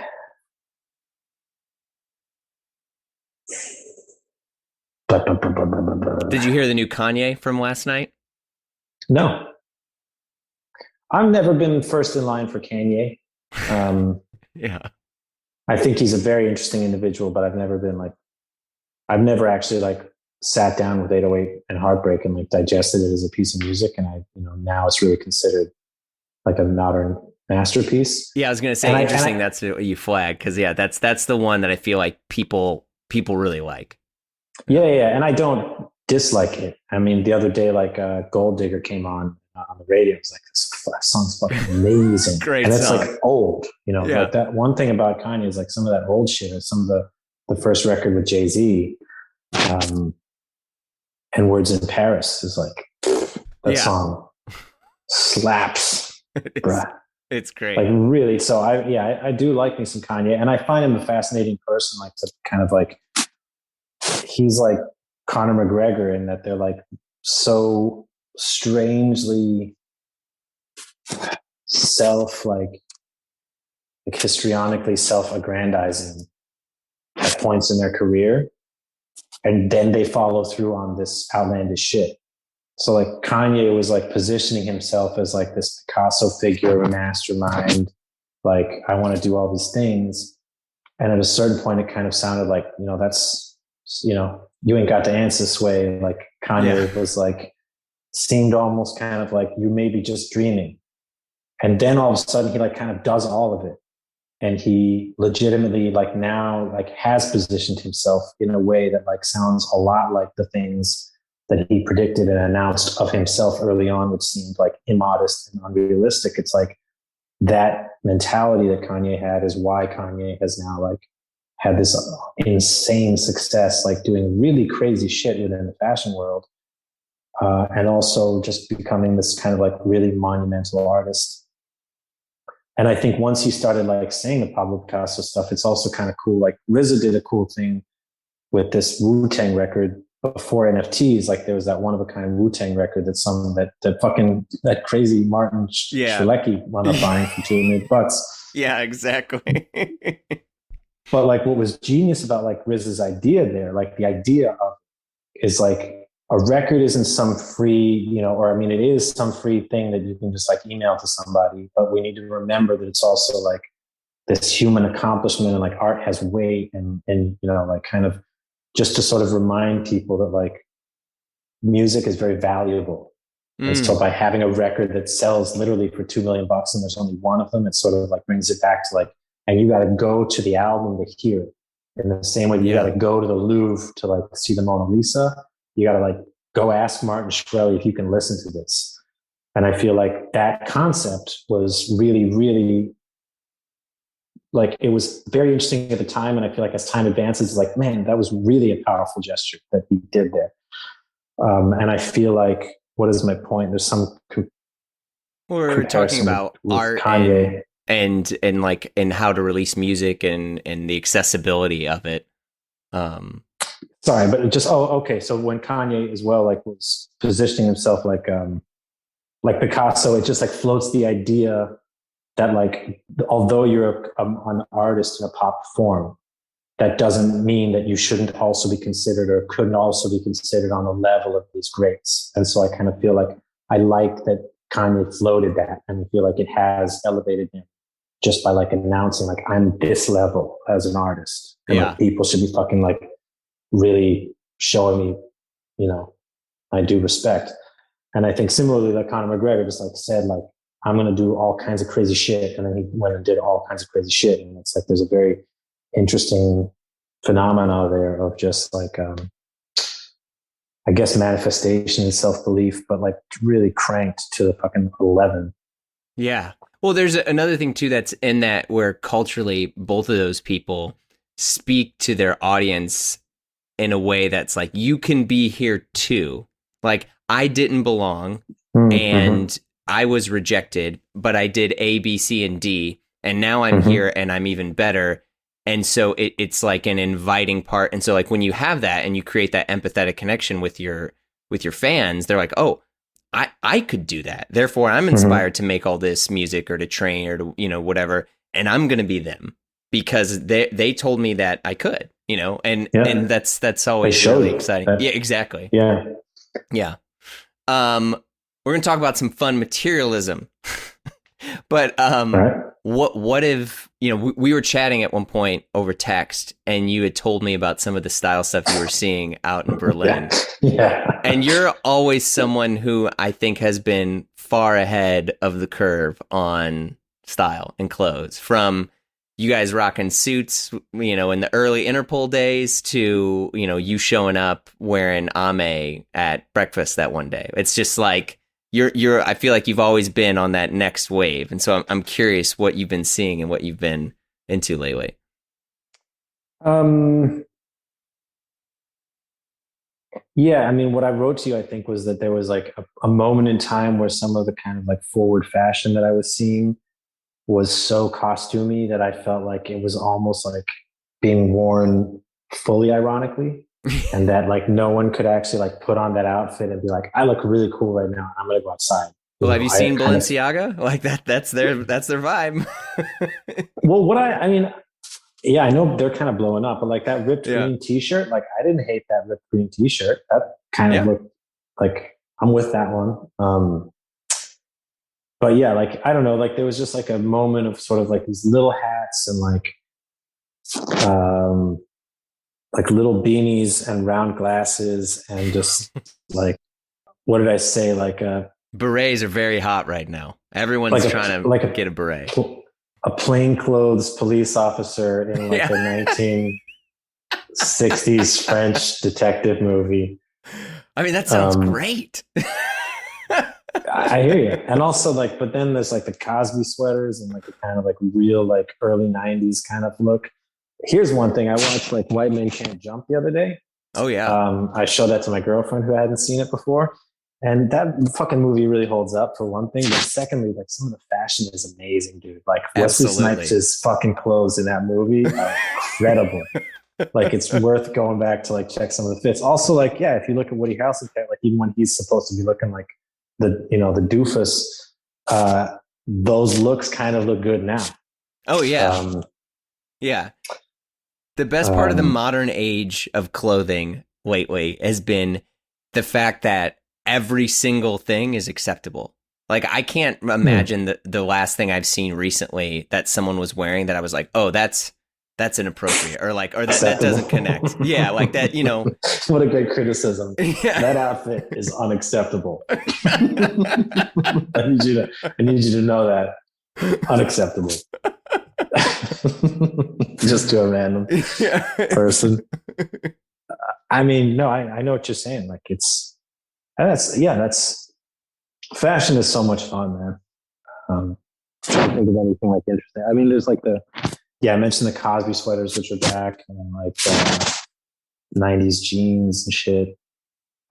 Did you hear the new Kanye from last night? No. I've never been first in line for Kanye. Yeah. I think he's a very interesting individual, but I've never actually like sat down with 808 and Heartbreak and like digested it as a piece of music. And now it's really considered like a modern masterpiece. Yeah, I was going to say, interesting. That's what you flagged. Cause that's the one that I feel like people really like. Yeah. And I don't dislike it. I mean, the other day, like Gold Digger came on the radio. It was like, this song's fucking amazing. Great and it's song. like old, like that one thing about Kanye is like some of that old shit or some of the first record with Jay-Z, and Words in Paris is like, that song slaps, bruh. It's great. Like really. So I do like me some Kanye, and I find him a fascinating person, like to kind of like, he's like Conor McGregor in that they're like so strangely histrionically self-aggrandizing at points in their career, and then they follow through on this outlandish shit. So like Kanye was like positioning himself as like this Picasso figure, a mastermind, like I want to do all these things, and at a certain point it kind of sounded like, that's, you ain't got the answer sway. Like Kanye was like, seemed almost kind of like you may be just dreaming. And then all of a sudden he like kind of does all of it. And he legitimately like now like has positioned himself in a way that like sounds a lot like the things that he predicted and announced of himself early on, which seemed like immodest and unrealistic. It's like that mentality that Kanye had is why Kanye has now like had this insane success, like doing really crazy shit within the fashion world. And also just becoming this kind of like really monumental artist. And I think once he started like saying the Pablo Picasso stuff, it's also kind of cool. Like RZA did a cool thing with this Wu-Tang record before NFTs. Like there was that one of a kind Wu-Tang record that crazy Martin Shkreli wound up buying for $2 Yeah, exactly. But like what was genius about like RZA's idea there, like the idea of is like a record isn't some free, it is some free thing that you can just like email to somebody, but we need to remember that it's also like this human accomplishment and like art has weight and like kind of just to sort of remind people that like music is very valuable. And so by having a record that sells literally for $2 million and there's only one of them, it sort of like brings it back to like and you got to go to the album to hear it. In the same way, you got to go to the Louvre to like see the Mona Lisa. You got to like go ask Martin Shkreli if you can listen to this. And I feel like that concept was really, really, like, it was very interesting at the time. And I feel like as time advances, it's like, man, that was really a powerful gesture that he did there. And I feel like, what is my point? There's some we're talking about art Kanye and like, and how to release music and the accessibility of it. Sorry, but just, okay. So when Kanye as well, like, was positioning himself like Picasso, it just like floats the idea that, like, although you're an artist in a pop form, that doesn't mean that you shouldn't also be considered or couldn't also be considered on the level of these greats. And so I kind of feel like I like that Kanye floated that, and I feel like it has elevated him just by like announcing like, I'm this level as an artist, and like, people should be fucking like really showing me, you know, I do respect. And I think similarly, like Conor McGregor just like said, like, I'm going to do all kinds of crazy shit. And then he went and did all kinds of crazy shit. And it's like, there's a very interesting phenomena there of just like, I guess, manifestation and self-belief, but like really cranked to the fucking 11. Yeah. Well, there's another thing too that's in that, where culturally both of those people speak to their audience in a way that's like, you can be here too. Like, I didn't belong and I was rejected, but I did A, B, C, and D, and now I'm here and I'm even better. And so it's like an inviting part. And so like, when you have that and you create that empathetic connection with your fans, they're like, oh, I could do that. Therefore, I'm inspired to make all this music or to train or to, you know, whatever. And I'm going to be them because they told me that I could, you know, and that's always really exciting. Yeah, exactly. Yeah. Yeah. We're going to talk about some fun materialism, but, what if, you know, we were chatting at one point over text and you had told me about some of the style stuff you were seeing out in Berlin. Yeah. And you're always someone who I think has been far ahead of the curve on style and clothes, from you guys rocking suits, you know, in the early Interpol days to, you know, you showing up wearing Ame at breakfast that one day. It's just like, I feel like you've always been on that next wave. And so I'm curious what you've been seeing and what you've been into lately. Yeah, I mean, what I wrote to you, I think, was that there was like a moment in time where some of the kind of like forward fashion that I was seeing was so costumey that I felt like it was almost like being worn fully ironically. And that like no one could actually like put on that outfit and be like, I look really cool right now, I'm gonna go outside. Well, have you seen Balenciaga? Like that's their vibe. Well, I mean, yeah, I know they're kind of blowing up, but like that ripped green t-shirt, like I didn't hate that ripped green t-shirt. That kind of looked like I'm with that one. But yeah, like I don't know, like there was just like a moment of sort of like these little hats and like little beanies and round glasses and just like, what did I say? Like berets are very hot right now. Everyone's like trying to get a beret. A plainclothes police officer in like a 1960s French detective movie. I mean, that sounds great. I hear you. And also like, but then there's like the Cosby sweaters and like the kind of like real like early 90s kind of look. Here's one thing. I watched like White Men Can't Jump the other day. Oh yeah. I showed that to my girlfriend who hadn't seen it before. And that fucking movie really holds up for one thing. But secondly, like some of the fashion is amazing, dude. Like Wesley Snipes' fucking clothes in that movie are incredible. Like it's worth going back to like check some of the fits. Also, like, yeah, if you look at Woody Harrelson's hair, like even when he's supposed to be looking like the doofus, those looks kind of look good now. Oh yeah. Yeah. The best part of the modern age of clothing lately has been the fact that every single thing is acceptable. Like I can't imagine the last thing I've seen recently that someone was wearing that I was like, oh, that's inappropriate, or that doesn't connect. Yeah, like that, you know. What a great criticism. Yeah. That outfit is unacceptable. I need you to know that. Unacceptable. Just to a random person. I mean, no, I know what you're saying. Like that's fashion is so much fun, man. Trying to think of anything like interesting. I mean, there's like I mentioned the Cosby sweaters, which are back, and like 90s jeans and shit.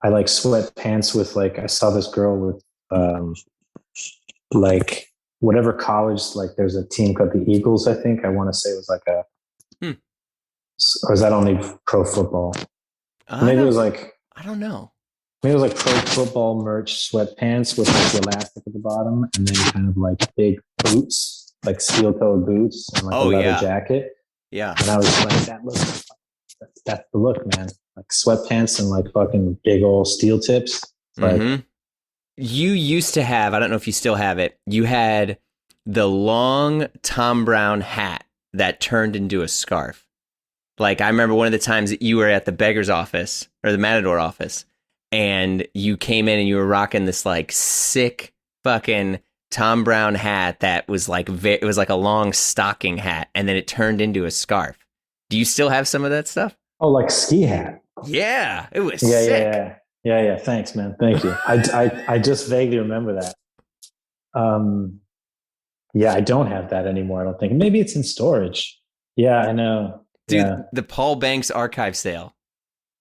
I like sweatpants with like, I saw this girl with like whatever college, like there's a team called the Eagles, I think. I want to say it was like or is that only pro football? Maybe it was like, I don't know. Maybe it was like pro football merch sweatpants with like the elastic at the bottom, and then kind of like big boots, like steel-toed boots, and like a leather jacket. Yeah. And I was like, that's the look, man. Like sweatpants and like fucking big old steel tips. Like, you used to have, I don't know if you still have it, you had the long Tom Brown hat that turned into a scarf. Like, I remember one of the times that you were at the beggar's office or the Matador office, and you came in and you were rocking this like sick fucking Tom Brown hat that was like, it was like a long stocking hat, and then it turned into a scarf. Do you still have some of that stuff? Oh, like ski hat. Yeah, it was sick. Yeah. Thanks, man. Thank you. I just vaguely remember that. Yeah, I don't have that anymore. I don't think. Maybe it's in storage. Yeah, I know. Dude, the Paul Banks archive sale.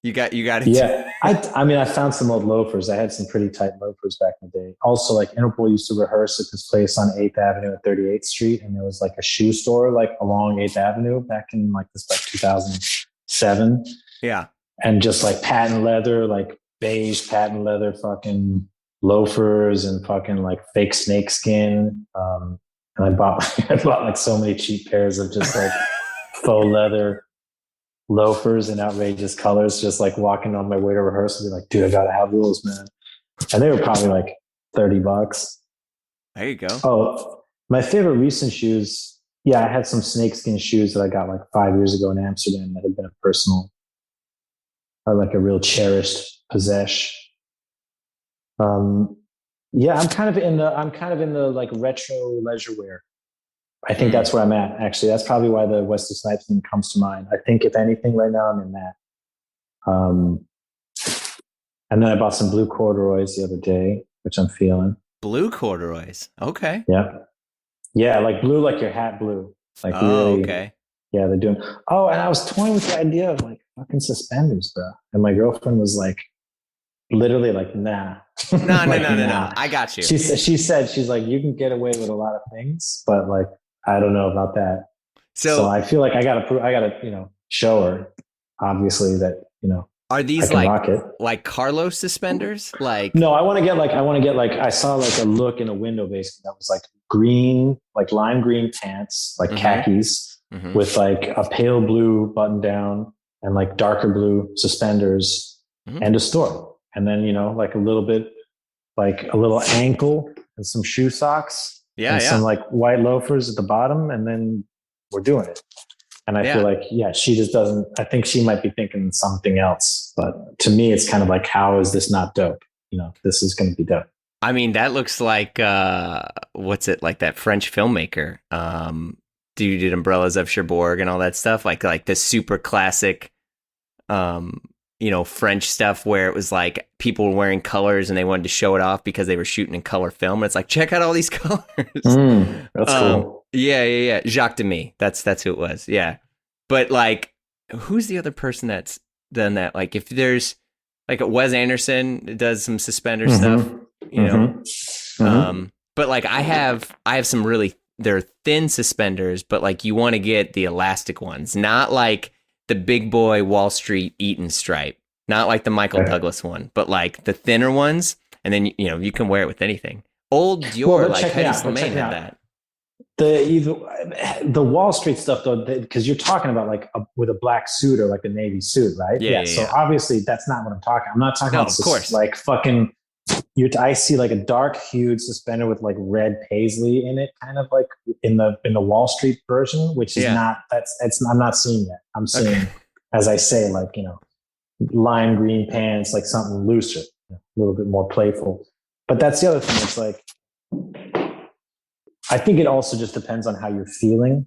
You got it. Yeah, I mean, I found some old loafers. I had some pretty tight loafers back in the day. Also, like Interpol used to rehearse at this place on 8th Avenue and 38th Street, and there was like a shoe store like along 8th Avenue back in like 2007. Yeah, and just like patent leather, like beige patent leather, fucking loafers and fucking like fake snake skin. And I bought like so many cheap pairs of just like faux leather loafers in outrageous colors, just like walking on my way to rehearsal, be like, dude, I gotta have those, man. And they were probably like $30. There you go. Oh, my favorite recent shoes. Yeah, I had some snakeskin shoes that I got like 5 years ago in Amsterdam that had been a personal, or like a real cherished possession. Yeah, I'm kind of in the like retro leisure wear. I think that's where I'm at, actually. That's probably why the Wesley Snipes thing comes to mind. I think if anything right now, I'm in that. And then I bought some blue corduroys the other day, which I'm feeling. Blue corduroys. Okay. Yeah. Yeah, like blue, like your hat blue. Like really, okay. Yeah, they're doing. Oh, and I was toying with the idea of like fucking suspenders, bro. And my girlfriend was like, literally like, nah. No. I got you. She said, she's like, you can get away with a lot of things, but like, I don't know about that. So I feel like I gotta, show her, obviously, that, are these like Carlos suspenders? Like, no, I want to get I saw like a look in a window basically that was like green, like lime green pants, like khakis with like a pale blue button down and like darker blue suspenders and a store. And then, like a little bit, like a little ankle and some shoe socks. Yeah. Some like white loafers at the bottom, and then we're doing it. And I feel like, she just doesn't, I think she might be thinking something else. But to me, it's kind of like, how is this not dope? This is going to be dope. I mean, that looks like, what's it, like that French filmmaker, dude did Umbrellas of Cherbourg and all that stuff. Like the super classic, French stuff where it was like people were wearing colors and they wanted to show it off because they were shooting in color film. And it's like, check out all these colors. That's cool. Yeah. Jacques Demy. That's who it was. Yeah. But like, who's the other person that's done that? Like if there's like Wes Anderson does some suspender stuff, but like I have some really, they're thin suspenders, but like you want to get the elastic ones, not like the big boy Wall Street Eaton stripe, not like the Michael Douglas one, but like the thinner ones. And then, you can wear it with anything. Old Dior, like Hedi Slimane had that. The Wall Street stuff though, because you're talking about like with a black suit or like a navy suit, right? Yeah. So obviously that's not what I'm talking. I'm not talking about of course. Like fucking, I see like a dark hued suspender with like red paisley in it, kind of like in the Wall Street version, which is not, I'm not seeing that. I'm seeing, as I say, like, lime green pants, like something looser, a little bit more playful. But that's the other thing. It's like, I think it also just depends on how you're feeling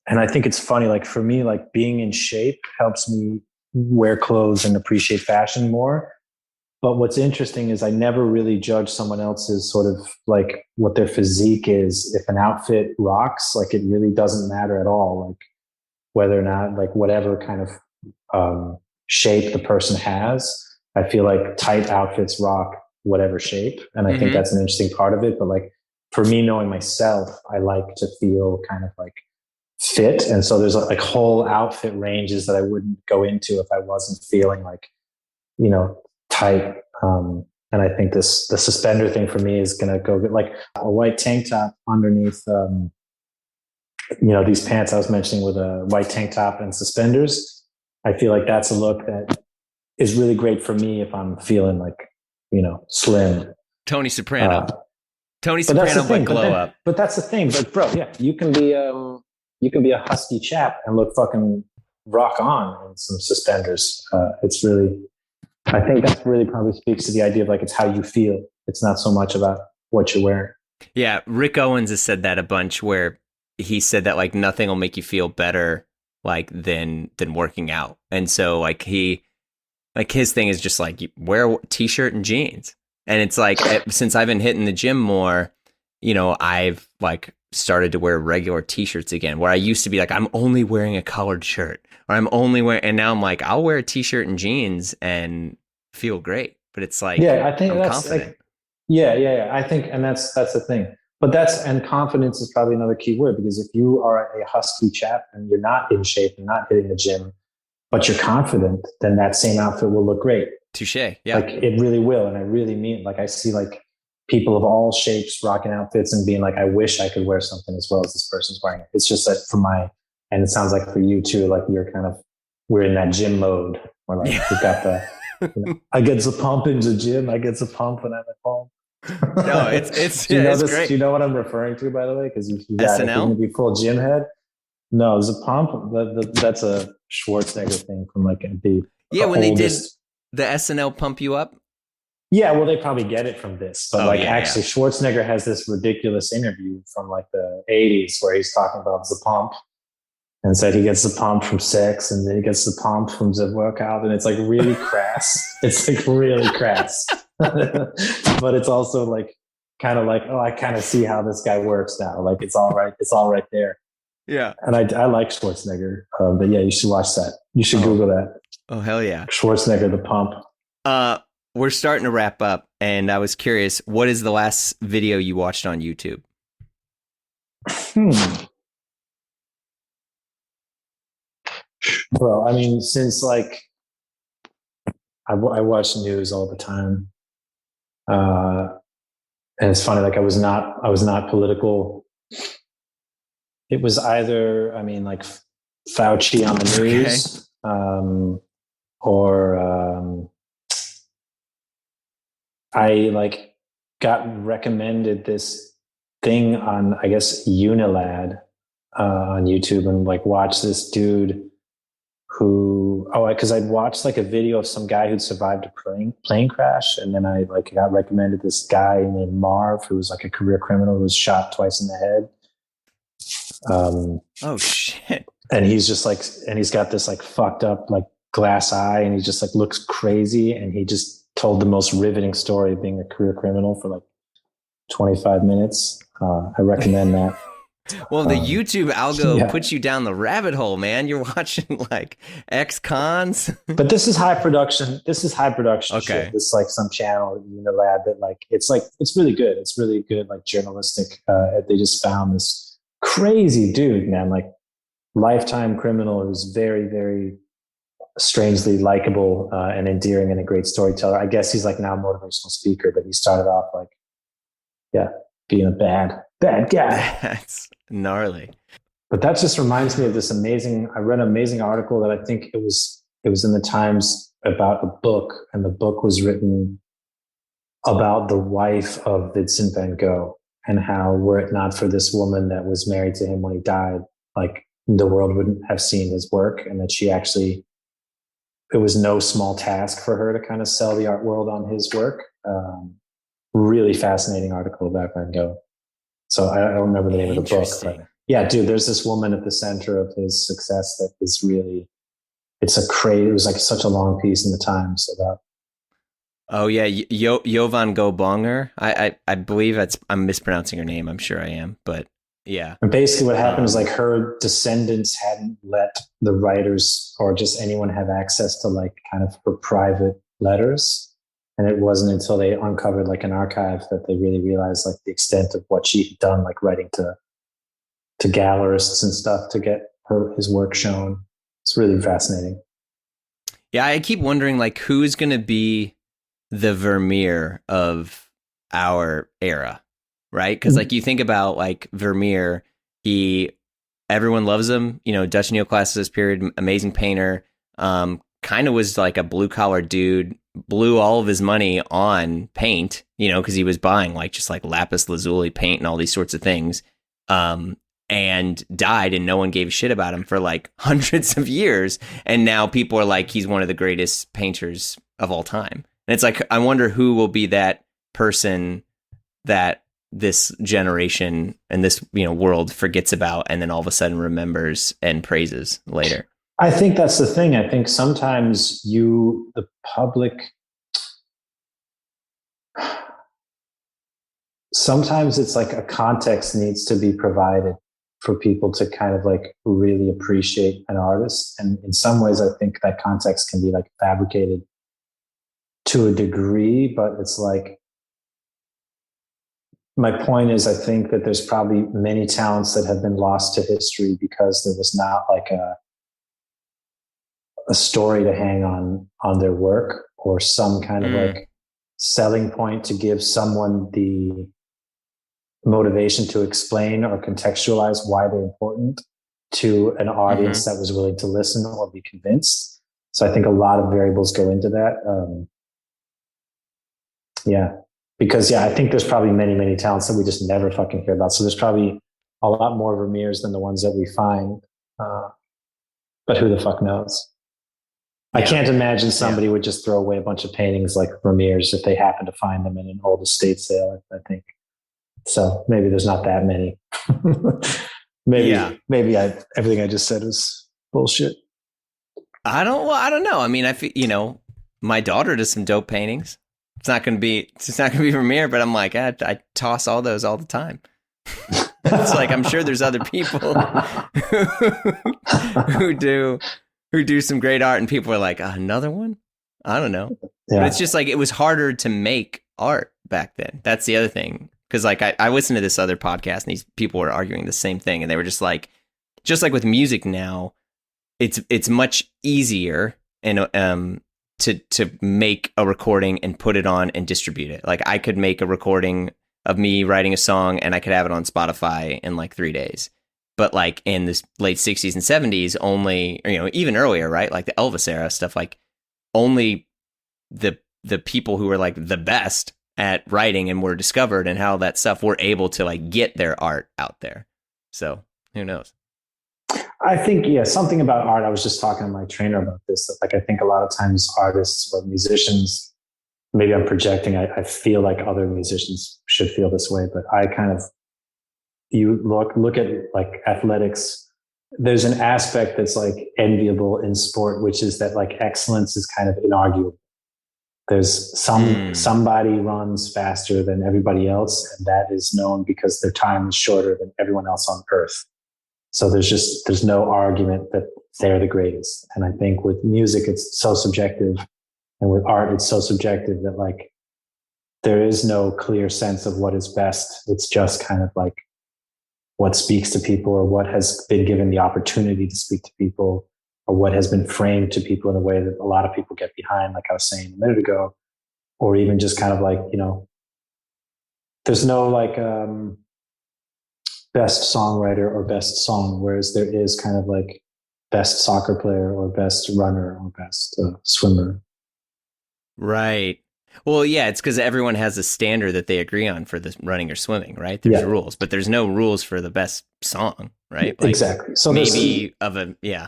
And I think it's funny, like for me, like being in shape helps me wear clothes and appreciate fashion more. But what's interesting is I never really judge someone else's sort of like what their physique is. If an outfit rocks, like it really doesn't matter at all. Like whether or not, like whatever kind of shape the person has, I feel like tight outfits rock whatever shape. And I think that's an interesting part of it. But like for me, knowing myself, I like to feel kind of like fit. And so there's like whole outfit ranges that I wouldn't go into if I wasn't feeling like, you know, tight. And I think the suspender thing for me is going to go good. Like a white tank top underneath, you know, these pants I was mentioning with a white tank top and suspenders. I feel like that's a look that is really great for me if I'm feeling like, you know, slim. Tony Soprano. Tony Soprano would glow up. But that's the thing. But bro, yeah, you can be a husky chap and look fucking rock on in some suspenders. It's really, I think that really probably speaks to the idea of like, it's how you feel. It's not so much about what you're wearing. Yeah. Rick Owens has said that a bunch, where he said that like nothing will make you feel better like than working out. And so like his thing is just like, you wear a t-shirt and jeans. And it's like, since I've been hitting the gym more, you know, I've like started to wear regular t-shirts again, where I used to be like, I'm only wearing a collared shirt, or I'm only wearing, and now I'm like, I'll wear a t-shirt and jeans and feel great. But it's like, yeah, I think I'm that's confident. like, yeah. I think, and that's the thing. But and confidence is probably another key word, because if you are a husky chap and you're not in shape and not hitting the gym, but you're confident, then that same outfit will look great. Touche. Yeah. Like it really will. And I really mean, like I see like people of all shapes rocking outfits and being like, I wish I could wear something as well as this person's wearing it. It's just that and it sounds like for you too, like we're in that gym mode where like we've got the, you know, I get the pump in the gym. I get the pump when I'm at home. No, it's do you know it's this? great. Do you know what I'm referring to, by the way? Because you SNL? If you're going to be full gym head. No, the pump. That's a Schwarzenegger thing from like the when they did oldest. the SNL pump you up. Yeah, well, they probably get it from this, but actually, Schwarzenegger has this ridiculous interview from like the 80s where he's talking about the pump and said he gets the pump from sex and then he gets the pump from the workout, and it's like really crass. It's like really crass, but it's also like kind of like, oh, I kind of see how this guy works now. Like it's all right. It's all right there. Yeah. And I like Schwarzenegger, but yeah, you should watch that. You should Google that. Oh, hell yeah. Schwarzenegger, the pump. We're starting to wrap up, and I was curious, what is the last video you watched on YouTube? Well, I mean, since like I watch news all the time, and it's funny, like I was not political. It was either, I mean, like Fauci on the news, or I like got recommended this thing on, I guess, Unilad on YouTube, and like watched this dude because I'd watched like a video of some guy who'd survived a plane crash, and then I like got recommended this guy named Marv, who was like a career criminal who was shot twice in the head. Oh shit. And he's just like, and he's got this like fucked up like glass eye, and he just like looks crazy, and he just told the most riveting story of being a career criminal for like 25 minutes. I recommend that. Well, the YouTube algo puts you down the rabbit hole, man. You're watching like ex-cons. But this is high production. Okay. Shit. This is like some channel in the lab that like, it's really good. It's really good, like journalistic. They just found this crazy dude, man, like lifetime criminal who's very, very strangely likable and endearing and a great storyteller. I guess he's like now a motivational speaker, but he started off like, being a bad guy. That's gnarly. But that just reminds me of this I read an amazing article that I think it was in the Times about a book, and the book was written about the wife of Vincent van Gogh, and how were it not for this woman that was married to him when he died, like the world wouldn't have seen his work, and that it was no small task for her to kind of sell the art world on his work. Really fascinating article about Van Gogh. So I don't remember the name of the book, but Yeah, dude, there's this woman at the center of his success that is really, it was like such a long piece in the Times about. Oh yeah, Jovan Gobonger. I believe I'm mispronouncing her name. I'm sure I am, but yeah. And basically what happened is like her descendants hadn't let the writers or just anyone have access to like kind of her private letters. And it wasn't until they uncovered like an archive that they really realized like the extent of what she had done, like writing to gallerists and stuff to get his work shown. It's really fascinating. Yeah, I keep wondering like who's going to be the Vermeer of our era, right? Because like you think about like Vermeer, everyone loves him, you know, Dutch neoclassicist period, amazing painter, kind of was like a blue collar dude, blew all of his money on paint, you know, because he was buying like just like lapis lazuli paint and all these sorts of things, and died, and no one gave a shit about him for like hundreds of years, and now people are like he's one of the greatest painters of all time. And it's like, I wonder who will be that person that this generation and this, you know, world forgets about and then all of a sudden remembers and praises later. I think that's the thing. I think sometimes the public, sometimes it's like a context needs to be provided for people to kind of like really appreciate an artist. And in some ways, I think that context can be like fabricated to a degree, but it's like, my point is, I think that there's probably many talents that have been lost to history because there was not like a story to hang on their work or some kind of like selling point to give someone the motivation to explain or contextualize why they're important to an audience that was willing to listen or be convinced. So I think a lot of variables go into that. Because I think there's probably many, many talents that we just never fucking hear about. So there's probably a lot more Vermeers than the ones that we find. But who the fuck knows? Yeah. I can't imagine somebody would just throw away a bunch of paintings like Vermeers if they happen to find them in an old estate sale, I think. So maybe there's not that many. Maybe everything I just said was bullshit. I don't know. I mean, I feel, you know, my daughter does some dope paintings. It's not going to be Vermeer, but I'm like, I toss all those all the time. It's like, I'm sure there's other people who do some great art, and people are like, another one? I don't know. Yeah. But it's just like, it was harder to make art back then. That's the other thing. Because like I listened to this other podcast, and these people were arguing the same thing, and they were just like with music now, it's much easier and to make a recording and put it on and distribute it. Like I could make a recording of me writing a song and I could have it on Spotify in like 3 days. But like in the late 60s and 70s, only, or, you know, even earlier, right? Like the Elvis era stuff, like only the people who were like the best at writing and were discovered and how that stuff were able to like get their art out there. So who knows? I think, something about art. I was just talking to my trainer about this. That like, I think a lot of times artists or musicians, maybe I'm projecting, I feel like other musicians should feel this way, but I kind of, you look at like athletics, there's an aspect that's like enviable in sport, which is that like excellence is kind of inarguable. There's somebody runs faster than everybody else, and that is known because their time is shorter than everyone else on earth. So there's no argument that they're the greatest. And I think with music, it's so subjective, and with art, it's so subjective that like there is no clear sense of what is best. It's just kind of like what speaks to people, or what has been given the opportunity to speak to people, or what has been framed to people in a way that a lot of people get behind, like I was saying a minute ago, or even just kind of like, you know, there's no like best songwriter or best song, whereas there is kind of like best soccer player or best runner or best swimmer. Right. Well, yeah, it's because everyone has a standard that they agree on for the running or swimming, right? There's rules, but there's no rules for the best song, right? Like exactly. So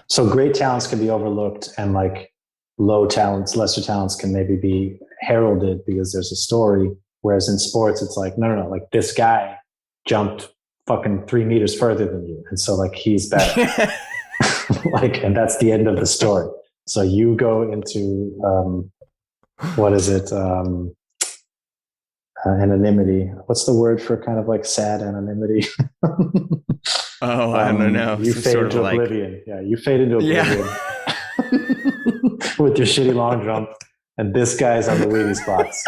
So great talents can be overlooked, and like low talents, lesser talents can maybe be heralded because there's a story. Whereas in sports, it's like, no. Like this guy jumped fucking 3 meters further than you. And so like, he's better. Like, and that's the end of the story. So you go into, what is it? Anonymity. What's the word for kind of like sad anonymity? Oh, I don't know. You Some fade sort of into like... oblivion. Yeah, you fade into oblivion with your shitty long jump, and this guy's on the wheelie spots.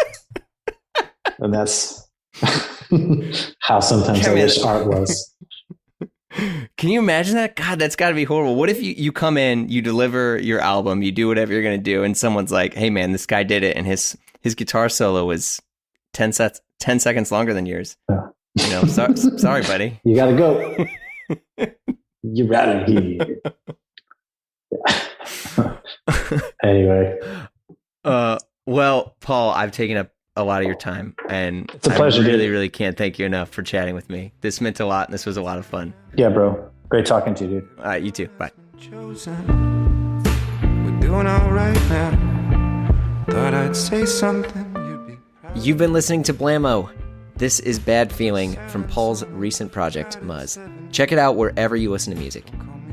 And that's how sometimes I wish art was. Can you imagine that? God, that's got to be horrible. What if you come in, you deliver your album, you do whatever you're going to do, and someone's like, hey, man, this guy did it, and his guitar solo was 10 seconds longer than yours. Yeah. You know, sorry, buddy. You got to go. You're out of here. Anyway. Well, Paul, I've taken up a lot of your time, and it's a pleasure. I really can't thank you enough for chatting with me. This meant a lot, and this was a lot of fun. Yeah, bro. Great talking to you, dude. All right, you too. Bye. Chosen. We're doing all right now. Thought I'd say something. You'd be proud. You've been listening to Blamo. This is Bad Feeling from Paul's recent project, Muzz. Check it out wherever you listen to music.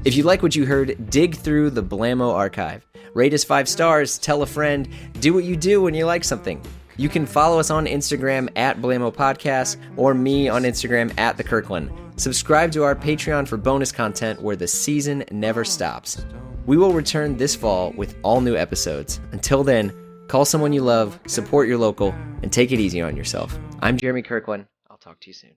If you like what you heard, dig through the Blamo archive. Rate us 5 stars, tell a friend, do what you do when you like something. You can follow us on Instagram at Blamo Podcast or me on Instagram at The Kirkland. Subscribe to our Patreon for bonus content where the season never stops. We will return this fall with all new episodes. Until then, call someone you love, support your local, and take it easy on yourself. I'm Jeremy Kirkland. I'll talk to you soon.